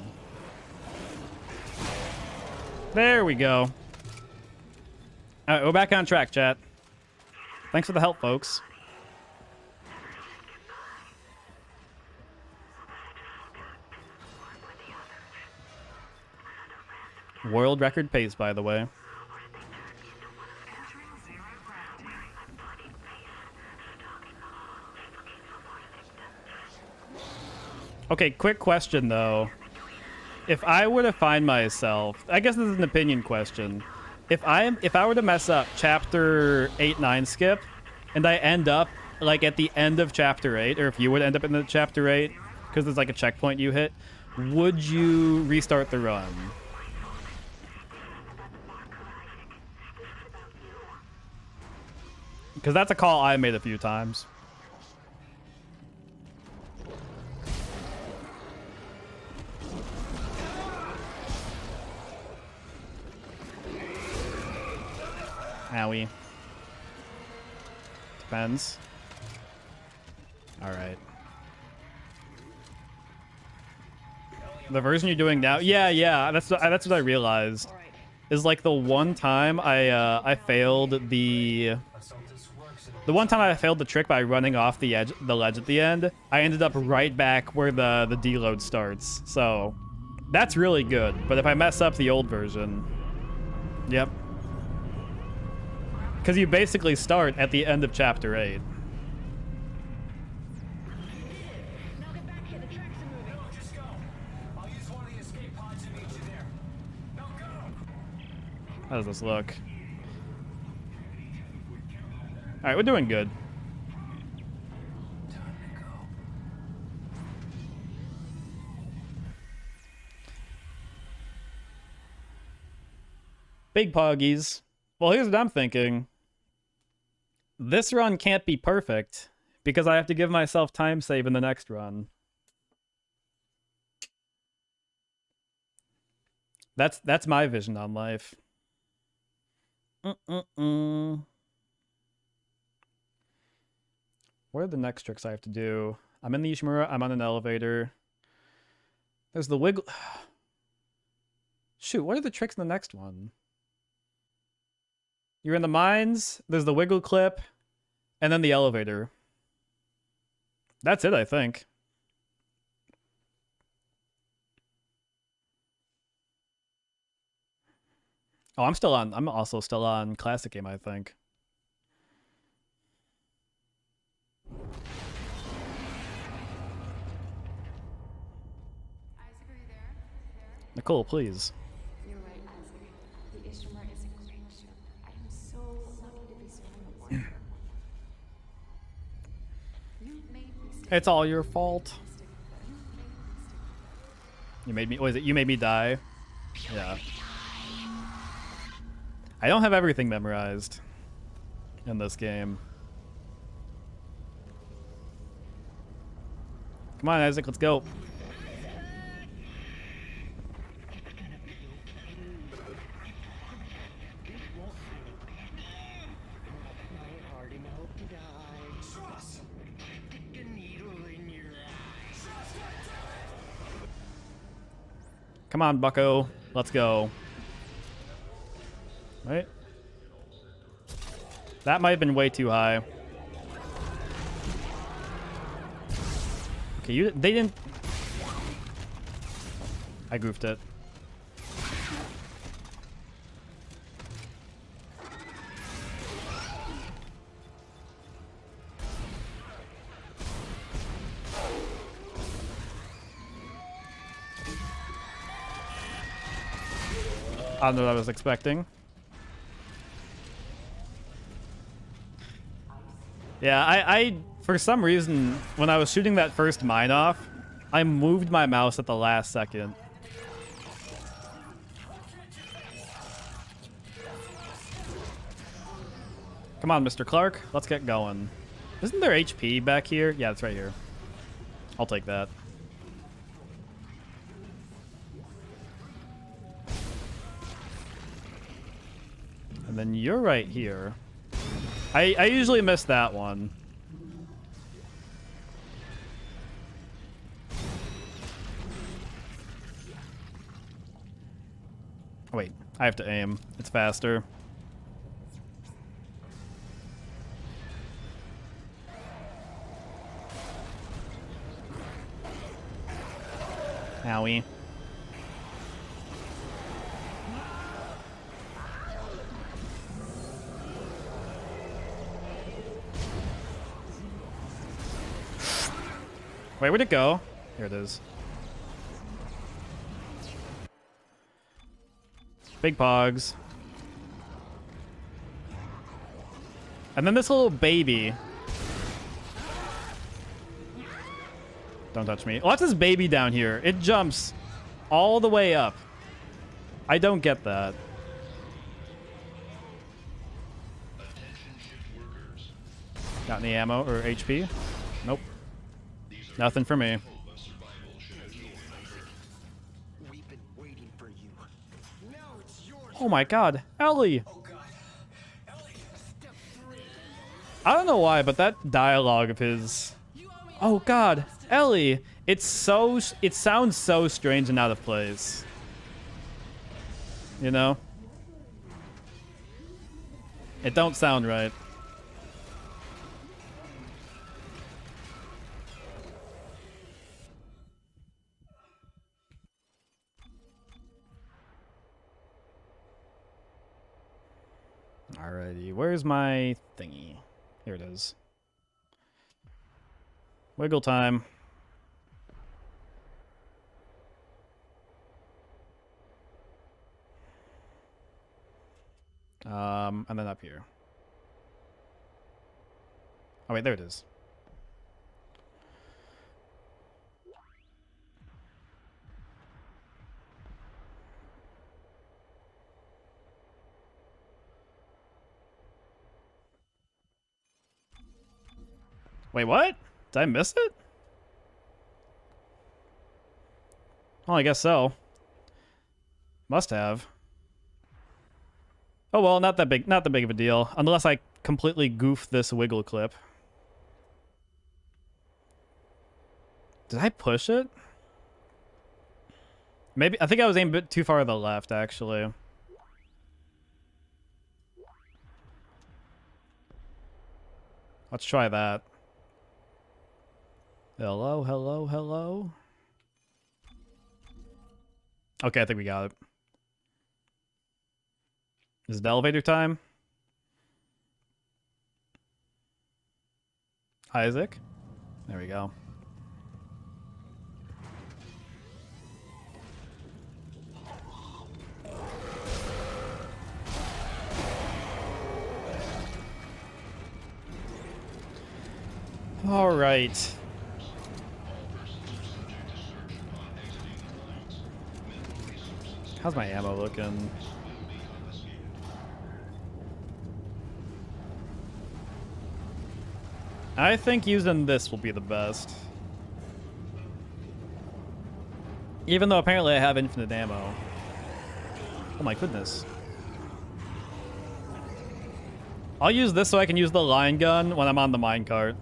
There we go. All right, we're back on track, chat. Thanks for the help, folks. World record pace, by the way. Okay, quick question though. If I were to find myself, I guess this is an opinion question. If I were to mess up chapter 8-9 skip and I end up like at the end of chapter 8, or if you would end up in the chapter 8, because there's like a checkpoint you hit, would you restart the run? Because that's a call I made a few times. Owie. Depends. Alright. The version you're doing now? Yeah, that's what I realized. Is like the one time I failed the one time I failed the trick by running off the ledge at the end, I ended up right back where the deload starts. So that's really good. But if I mess up the old version, yep. Because you basically start at the end of chapter 8. Now get back here. The tracks are moving. No, just go. I'll use one of the escape pods to meet you there. No, go. How does this look? Alright, we're doing good. Big poggies. Well, here's what I'm thinking. This run can't be perfect because I have to give myself time save in the next run. That's my vision on life. What are the next tricks I have to do? I'm in the Ishimura. I'm on an elevator. There's the wiggle. Shoot, what are the tricks in the next one? You're in the mines. There's the wiggle clip. And then the elevator. That's it, I think. Oh, I'm also still on classic game, I think. Isaac, are you there? Nicole, please. You're right, Isaac. The Ishimura is a great ship. I am so lucky to be serving aboard her. You've made mistakes. It's all your fault. You made me. Was it you made me die? Yeah. I don't have everything memorized in this game. Come on, Isaac, let's go. Come on, bucko. Let's go. Right? That might have been way too high. Okay, they didn't... I goofed it. I don't know what I was expecting. Yeah, I for some reason, when I was shooting that first mine off, I moved my mouse at the last second. Come on, Mr. Clark. Let's get going. Isn't there HP back here? Yeah, it's right here. I'll take that. And then you're right here. I usually miss that one. Wait, I have to aim. It's faster. Owie. Wait, where'd it go? Here it is. Big pogs. And then this little baby. Don't touch me. What's this baby down here? It jumps all the way up. I don't get that. Got any ammo or HP? Nope. Nothing for me. We've been waiting for you. Now it's yours. Oh my god, Ellie! Oh God. Ellie, step 3. I don't know why, but that dialogue of his... Oh god, Ellie! It sounds so strange and out of place. You know? It don't sound right. Alrighty, where's my thingy? Here it is. Wiggle time. And then up here. Oh wait, there it is. Wait, what? Did I miss it? Oh, I guess so. Must have. Oh well, not that big of a deal. Unless I completely goof this wiggle clip. Did I push it? Maybe, I think I was aimed a bit too far to the left, actually. Let's try that. Hello, hello, hello. Okay, I think we got it. Is it elevator time? Isaac? There we go. All right. How's my ammo looking? I think using this will be the best. Even though apparently I have infinite ammo. Oh my goodness. I'll use this so I can use the line gun when I'm on the minecart.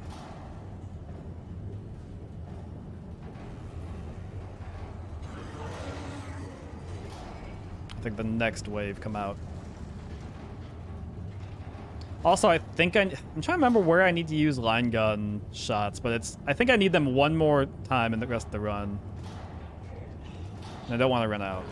I think the next wave come out. Also, I think I'm trying to remember where I need to use line gun shots, but I think I need them one more time in the rest of the run. And I don't want to run out.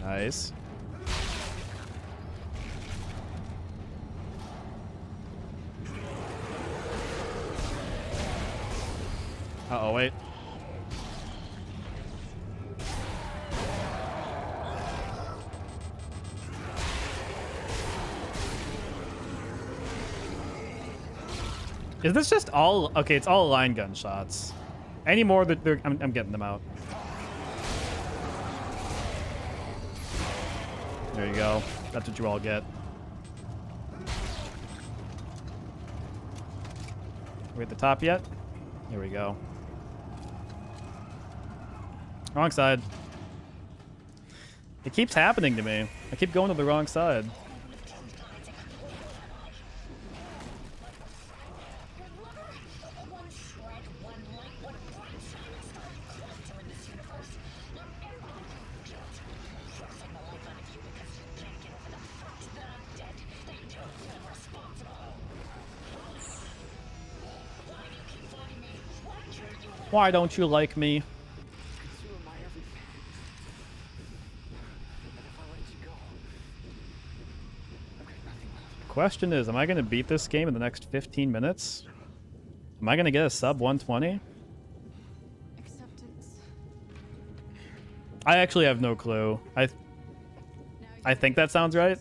Nice. Uh-oh, wait. Is this just all... Okay, it's all line gun shots. Any more that I'm getting them out. There you go. That's what you all get. Are we at the top yet? Here we go. Wrong side. It keeps happening to me. I keep going to the wrong side. Why don't you like me? You are my everything. And if I let you go, question is, am I going to beat this game in the next 15 minutes? Am I going to get a sub 120? Acceptance. I actually have no clue. I think that sounds right.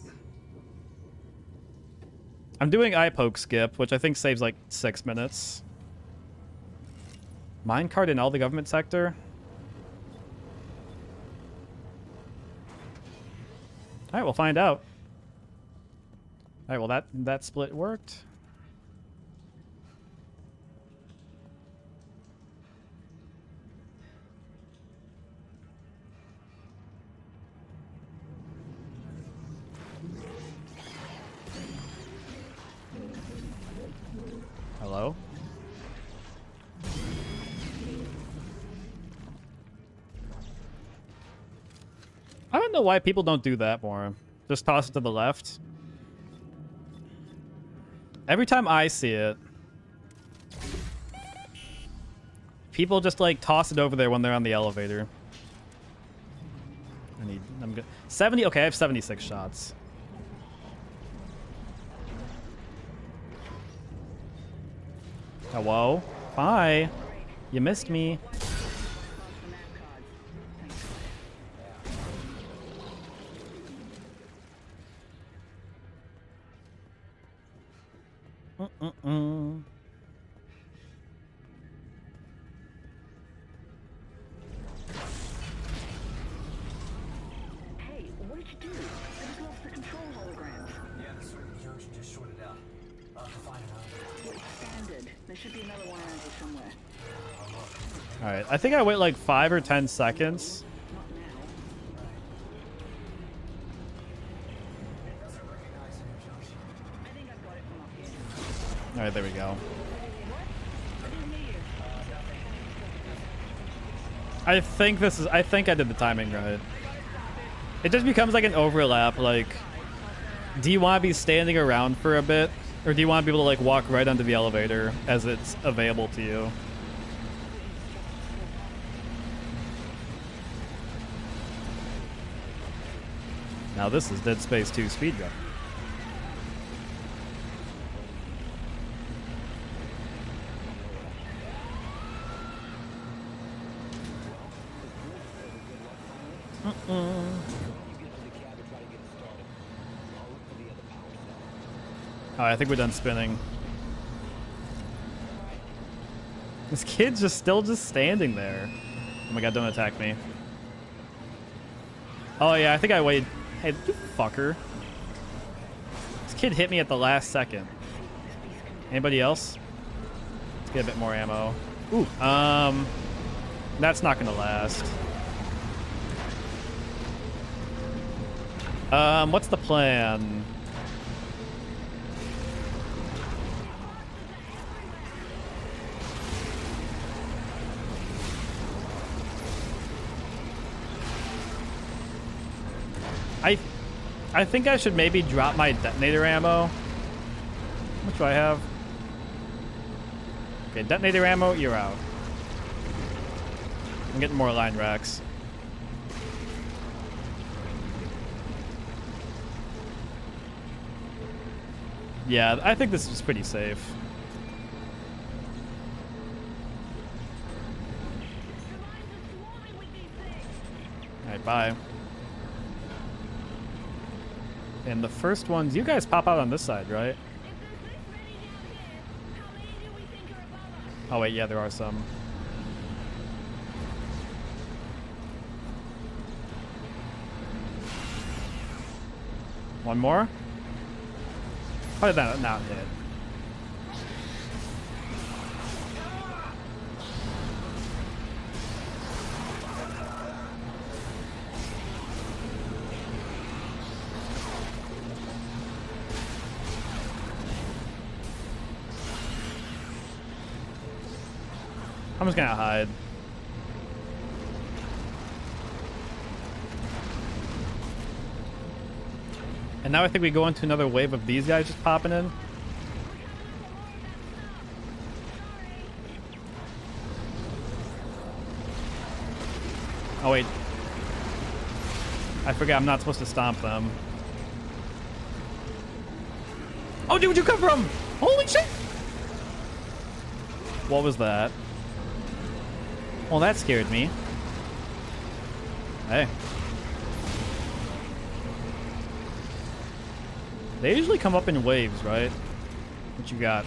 I'm doing eye poke skip, which I think saves like 6 minutes. Minecart in all the government sector? Alright, we'll find out. Alright, well that split worked. Hello? I don't know why people don't do that more. Just toss it to the left. Every time I see it, people just like toss it over there when they're on the elevator. I'm good. 70, okay, I have 76 shots. Hello? Hi. You missed me. Hey, what did you do? I just lost the control holograms. Yeah, the circuit junction just shorted out. I'll have to find another. Standard. There should be another one around here somewhere. Alright, I think I wait like 5 or 10 seconds. Not now. It doesn't recognize a new junction. I think I've got it from up here. Alright, there we go. I think I did the timing right. It just becomes like an overlap, like, do you want to be standing around for a bit? Or do you want to be able to like walk right onto the elevator as it's available to you? Now this is Dead Space 2 Speedrun. Oh, I think we're done spinning. This kid's still standing there. Oh my god, don't attack me. Oh yeah, I think I waited. Hey, you fucker. This kid hit me at the last second. Anybody else? Let's get a bit more ammo. Ooh, that's not gonna last. What's the plan? I think I should maybe drop my detonator ammo. How much do I have? Okay, detonator ammo, you're out. I'm getting more line racks. Yeah, I think this is pretty safe. Alright, bye. And the first ones, you guys pop out on this side, right? Oh wait, yeah, there are some. One more? How did that not hit? I'm just gonna hide. And now I think we go into another wave of these guys just popping in. Oh wait. I forgot I'm not supposed to stomp them. Oh, dude, where'd you come from? Holy shit! What was that? Well, that scared me. Hey. They usually come up in waves, right? What you got?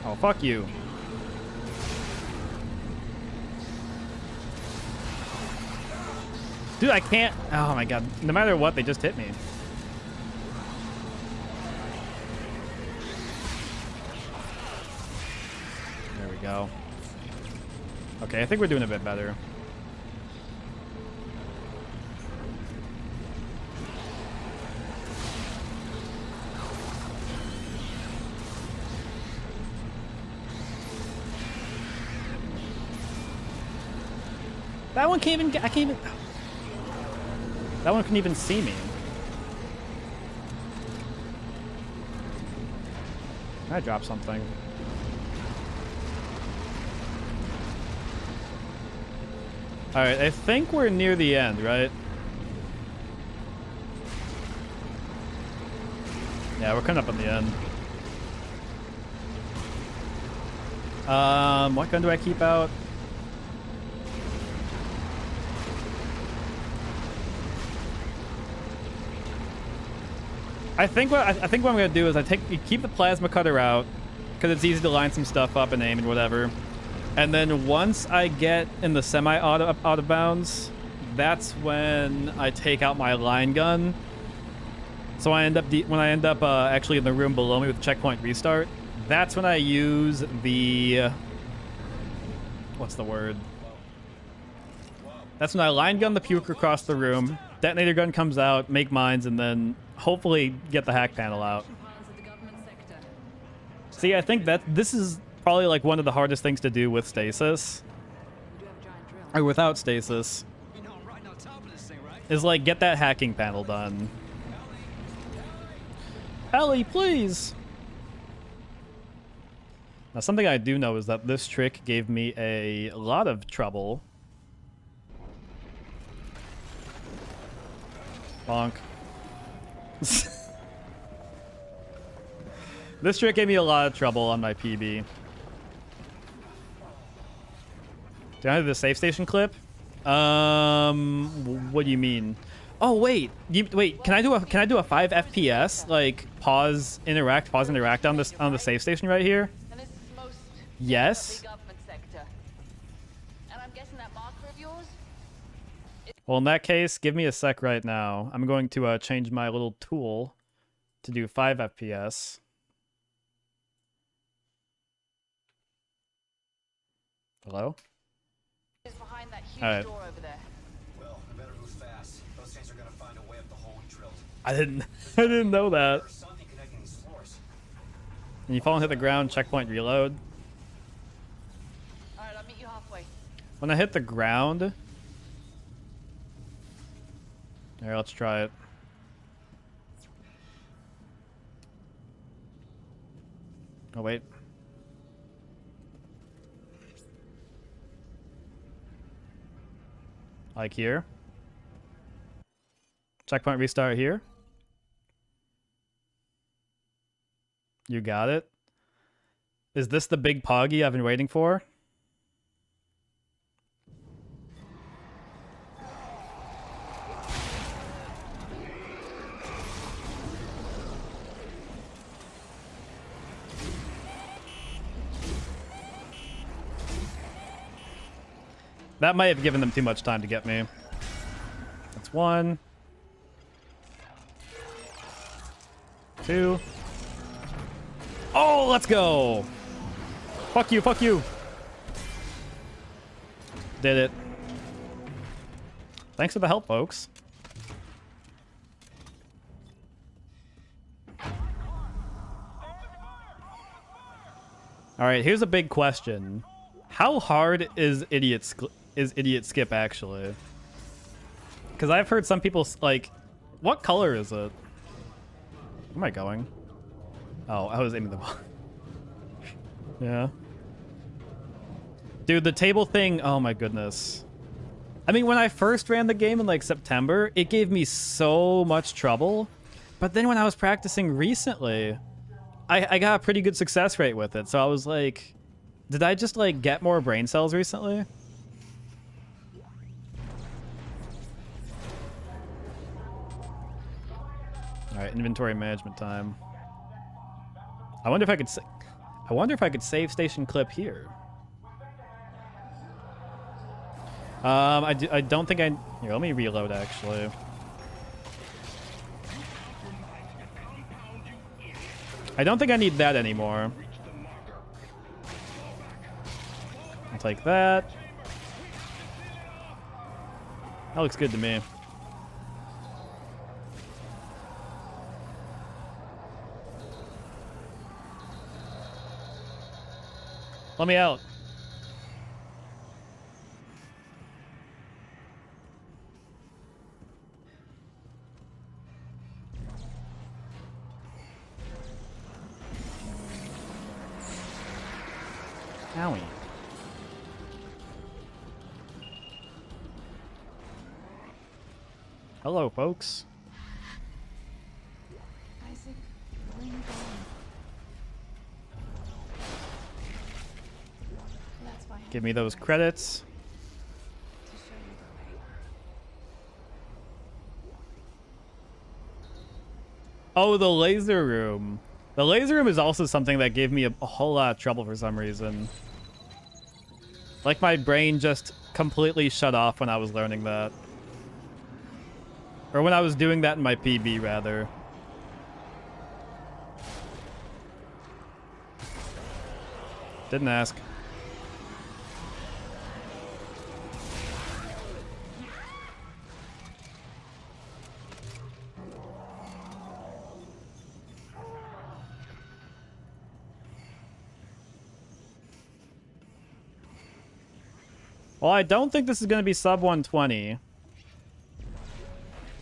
Oh, fuck you. Dude, I can't. Oh my god. No matter what, they just hit me. There we go. Okay, I think we're doing a bit better. That one can't even get. I can't even. That one couldn't even see me. I dropped something. Alright, I think we're near the end, right? Yeah, we're coming up on the end. What gun do I keep out? I think what I'm gonna do is keep the plasma cutter out because it's easy to line some stuff up and aim and whatever. And then once I get in the semi out of bounds, that's when I take out my line gun. So I end up when I end up actually in the room below me with checkpoint restart. That's when I use the what's the word? That's when I line gun the puke across the room. Detonator gun comes out, make mines, and then hopefully get the hack panel out. See, I think that this is probably like one of the hardest things to do with stasis. Or without stasis. Is like get that hacking panel done. Ellie, please! Now something I do know is that this trick gave me a lot of trouble. Bonk. This trick gave me a lot of trouble on my PB. Do I have the safe station clip? What do you mean? Oh wait, wait. Can I do a 5 FPS like pause interact on the safe station right here? Yes. Well, in that case, give me a sec right now. I'm going to change my little tool to do 5 FPS. Hello? Behind that huge All right. door over there. Well, we better move fast. Those things are gonna find a way up the hole we drilled. I didn't know that. There's something connecting these floors. And you fall and hit the ground, checkpoint reload. Alright, I'll meet you halfway. When I hit the ground... Here, let's try it. Oh, wait. Like here. Checkpoint restart here. You got it. Is this the big poggy I've been waiting for? That might have given them too much time to get me. That's 1. 2. Oh, let's go! Fuck you, fuck you! Did it. Thanks for the help, folks. Alright, here's a big question. How hard is Idiot Skip actually? Because I've heard some people like, what color is it? Where am I going? Oh, I was aiming the ball. Yeah. Dude, the table thing, oh my goodness. I mean, when I first ran the game in like September, it gave me so much trouble. But then when I was practicing recently, I got a pretty good success rate with it. So I was like, did I just like get more brain cells recently? All right, inventory management time. I wonder if I could save station clip here. I don't think I... Here, let me reload, actually. I don't think I need that anymore. I'll take that. That looks good to me. Let me out. Owie. Hello, folks. Isaac, where are you going? That's why I Give me those credits. to show you the way. Oh, the laser room. The laser room is also something that gave me a whole lot of trouble for some reason. Like my brain just completely shut off when I was learning that. Or when I was doing that in my PB, rather. Didn't ask. Well, I don't think this is going to be sub 120.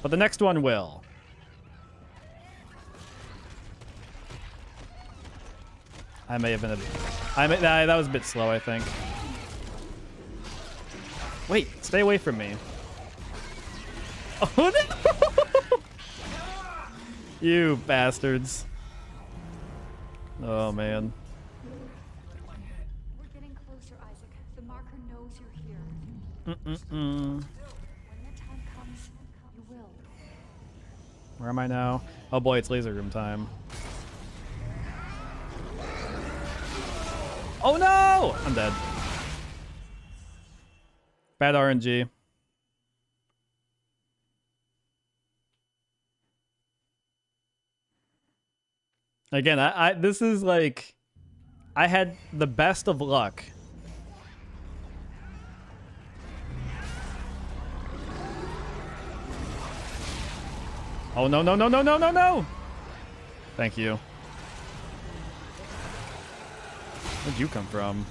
But the next one will. I may have been that was a bit slow, I think. Wait, stay away from me. Oh, no! You bastards. Oh, man. We're getting closer, Isaac. The marker knows you're here. Mm-mm-mm. When the time comes, you will. Where am I now? Oh boy, it's laser room time. Oh no! I'm dead. Bad RNG. Again, this is like... I had the best of luck. Oh, no, no, no, no, no, no, no! Thank you. Where'd you come from?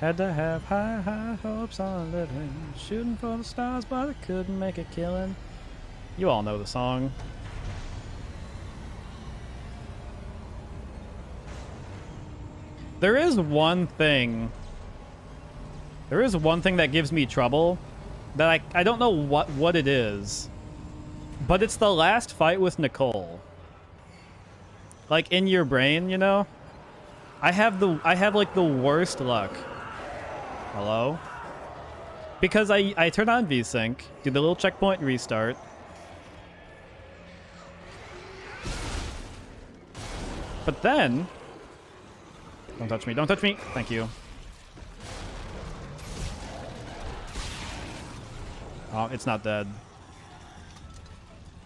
Had to have high, high hopes on living. Shooting for the stars, but I couldn't make a killing. You all know the song. There is one thing that gives me trouble that I don't know what it is, but it's the last fight with Nicole. Like in your brain, you know? I have like the worst luck. Hello? Because I turn on VSync, do the little checkpoint and restart. But then... Don't touch me, don't touch me! Thank you. Oh, it's not dead.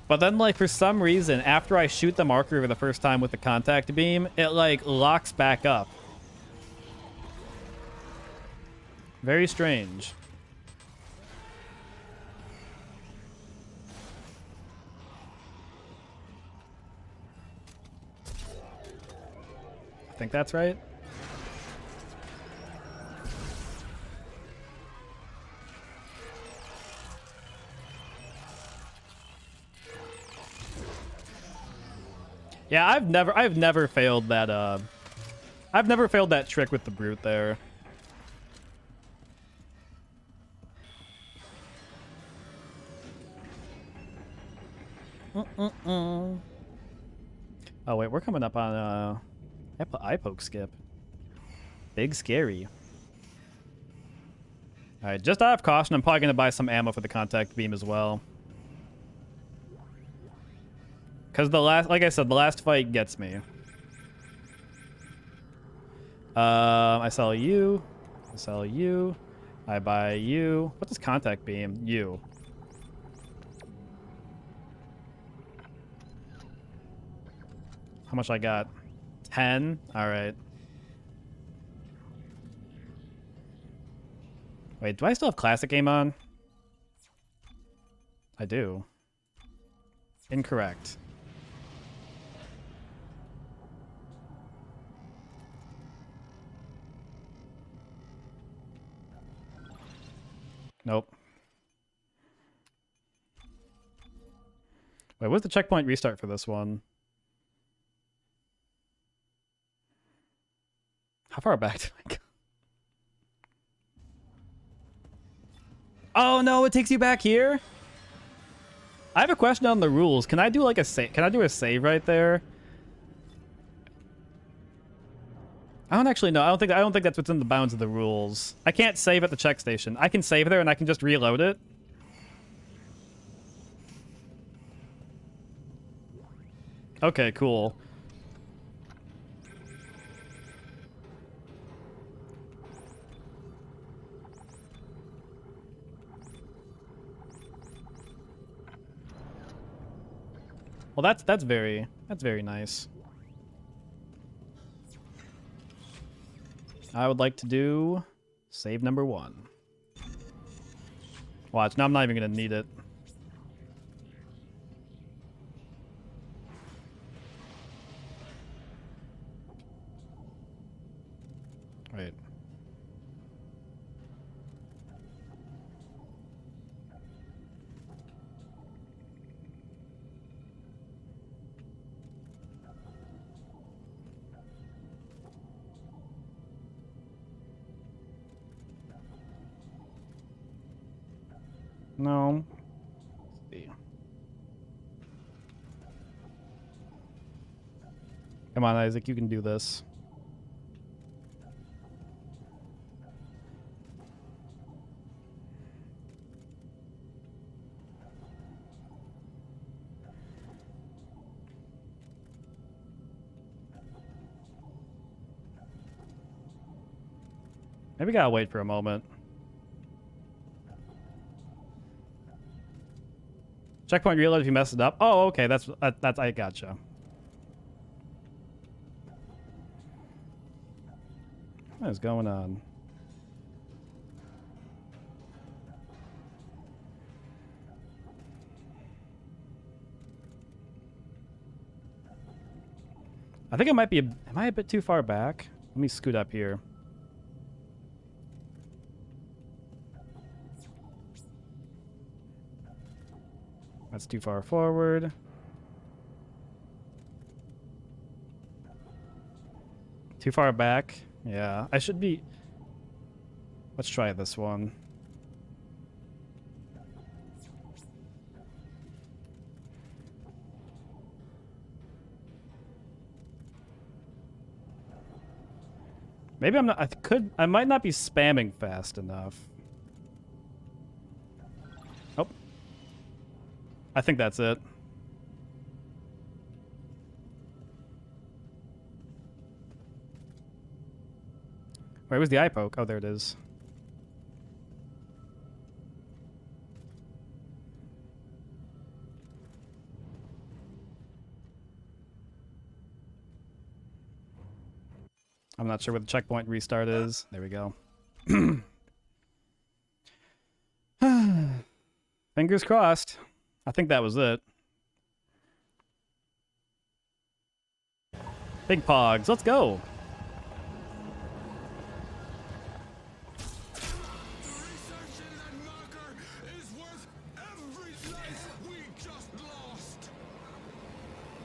But then, like, for some reason, after I shoot the marker for the first time with the contact beam, it, like, locks back up. Very strange. I think that's right. Yeah, I've never failed that. I've never failed that trick with the brute there. Oh wait, we're coming up on eye poke skip. Big scary. All right, just out of caution, I'm probably gonna buy some ammo for the contact beam as well. Cause like I said, the last fight gets me. I sell you. I sell you. I buy you. What does contact beam? You. How much I got? 10? Alright. Wait, do I still have classic game on? I do. Incorrect. Nope. Wait, what's the checkpoint restart for this one? How far back do I go? Oh no, it takes you back here? I have a question on the rules. Can I do like a save? Can I do a save right there? I don't actually know. I don't think that's within the bounds of the rules. I can't save at the check station. I can save there and I can just reload it. Okay, cool. Well, that's very nice. I would like to do save number 1. Watch, now I'm not even gonna need it. Wait. No. Let's see. Come on, Isaac, you can do this. Maybe gotta wait for a moment. Checkpoint reload if you messed it up. Oh, okay, that's I gotcha. What is going on? I think it might be am I a bit too far back? Let me scoot up here. That's too far forward. Too far back. Yeah, I should be... Let's try this one. Maybe I'm not... I might not be spamming fast enough. Oh. I think that's it. Where was the eye poke? Oh, there it is. I'm not sure what the checkpoint restart is. There we go. Fingers crossed. I think that was it. Big Pogs, let's go.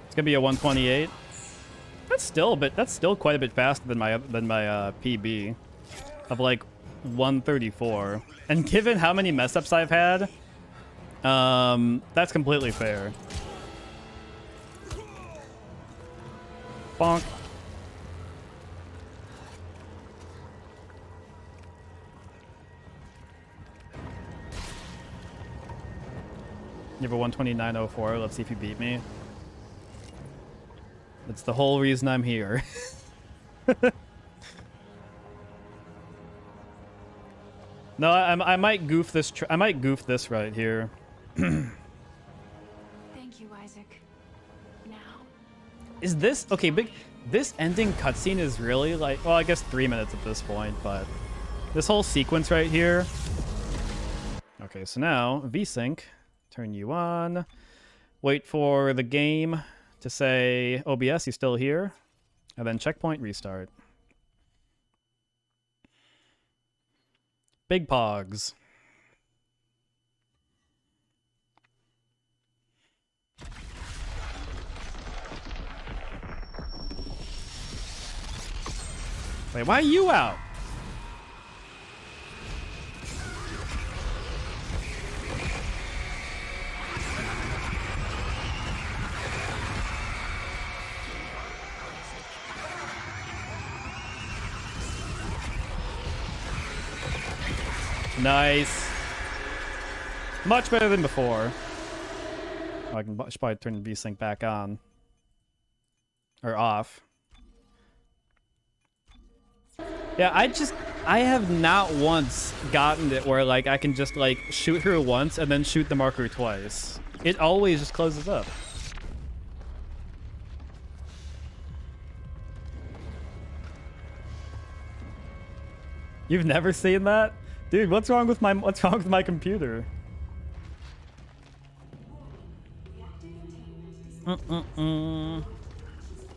It's gonna be a 128. That's still a bit. That's still quite a bit faster than my PB of like 134. And given how many mess ups I've had, that's completely fair. Bonk. You have a 129.04. Let's see if you beat me. That's the whole reason I'm here. No, I might goof this. I might goof this right here. Thank you, Isaac. Now. Is this okay? Big. This ending cutscene is really like. Well, I guess 3 minutes at this point, but this whole sequence right here. Okay, so now VSync. Turn you on. Wait for the game to say OBS, you still here, and then checkpoint restart. Big Pogs. Wait, why are you out? Nice. Much better than before. Oh, I should probably turn VSync back on. Or off. Yeah, I have not once gotten it where like I can just like shoot her once and then shoot the marker twice. It always just closes up. You've never seen that? Dude, what's wrong with my computer?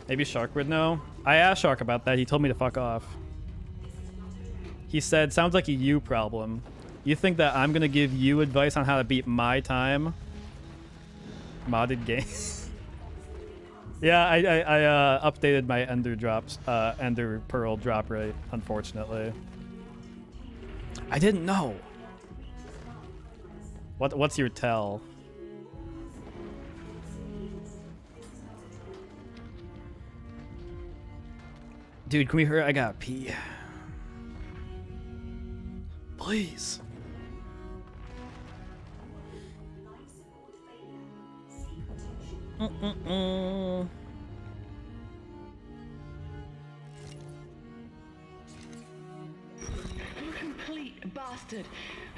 Maybe Shark would know. I asked Shark about that. He told me to fuck off. He said, sounds like a you problem. You think that I'm gonna give you advice on how to beat my time? Modded game. Yeah, I updated my Ender Pearl drop rate, unfortunately. I didn't know. What's your tell? Dude, can we hurry? I gotta pee. Please. Bastard.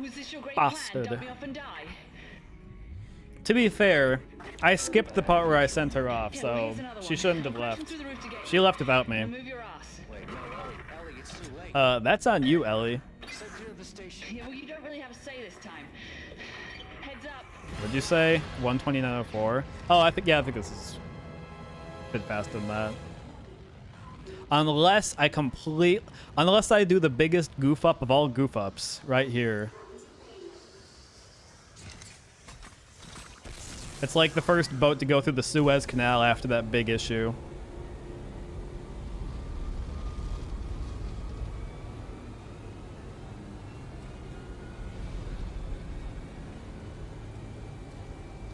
Was this your great Bastard. plan? Dump me off and die? To be fair, I skipped the part where I sent her off, so she shouldn't have left. She left without me. Move your ass. Wait, no, Ellie, it's too late. That's on you, Ellie. So clear the station. Yeah, well, you don't really have a say this time. Heads up. What'd you say? 129.04? Oh, I think this is a bit faster than that. Unless I do the biggest goof up of all goof ups right here. It's like the first boat to go through the Suez Canal after that big issue.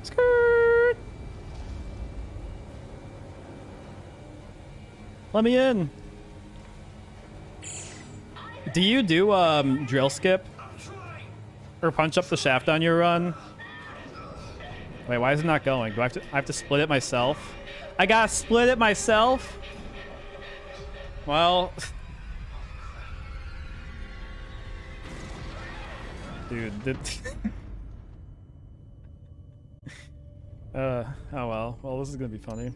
Skirt! Let me in. Do you do drill skip? Or punch up the shaft on your run? Wait, why is it not going? Do I have to split it myself? I gotta split it myself? Well, dude, oh well. Well, this is gonna be funny.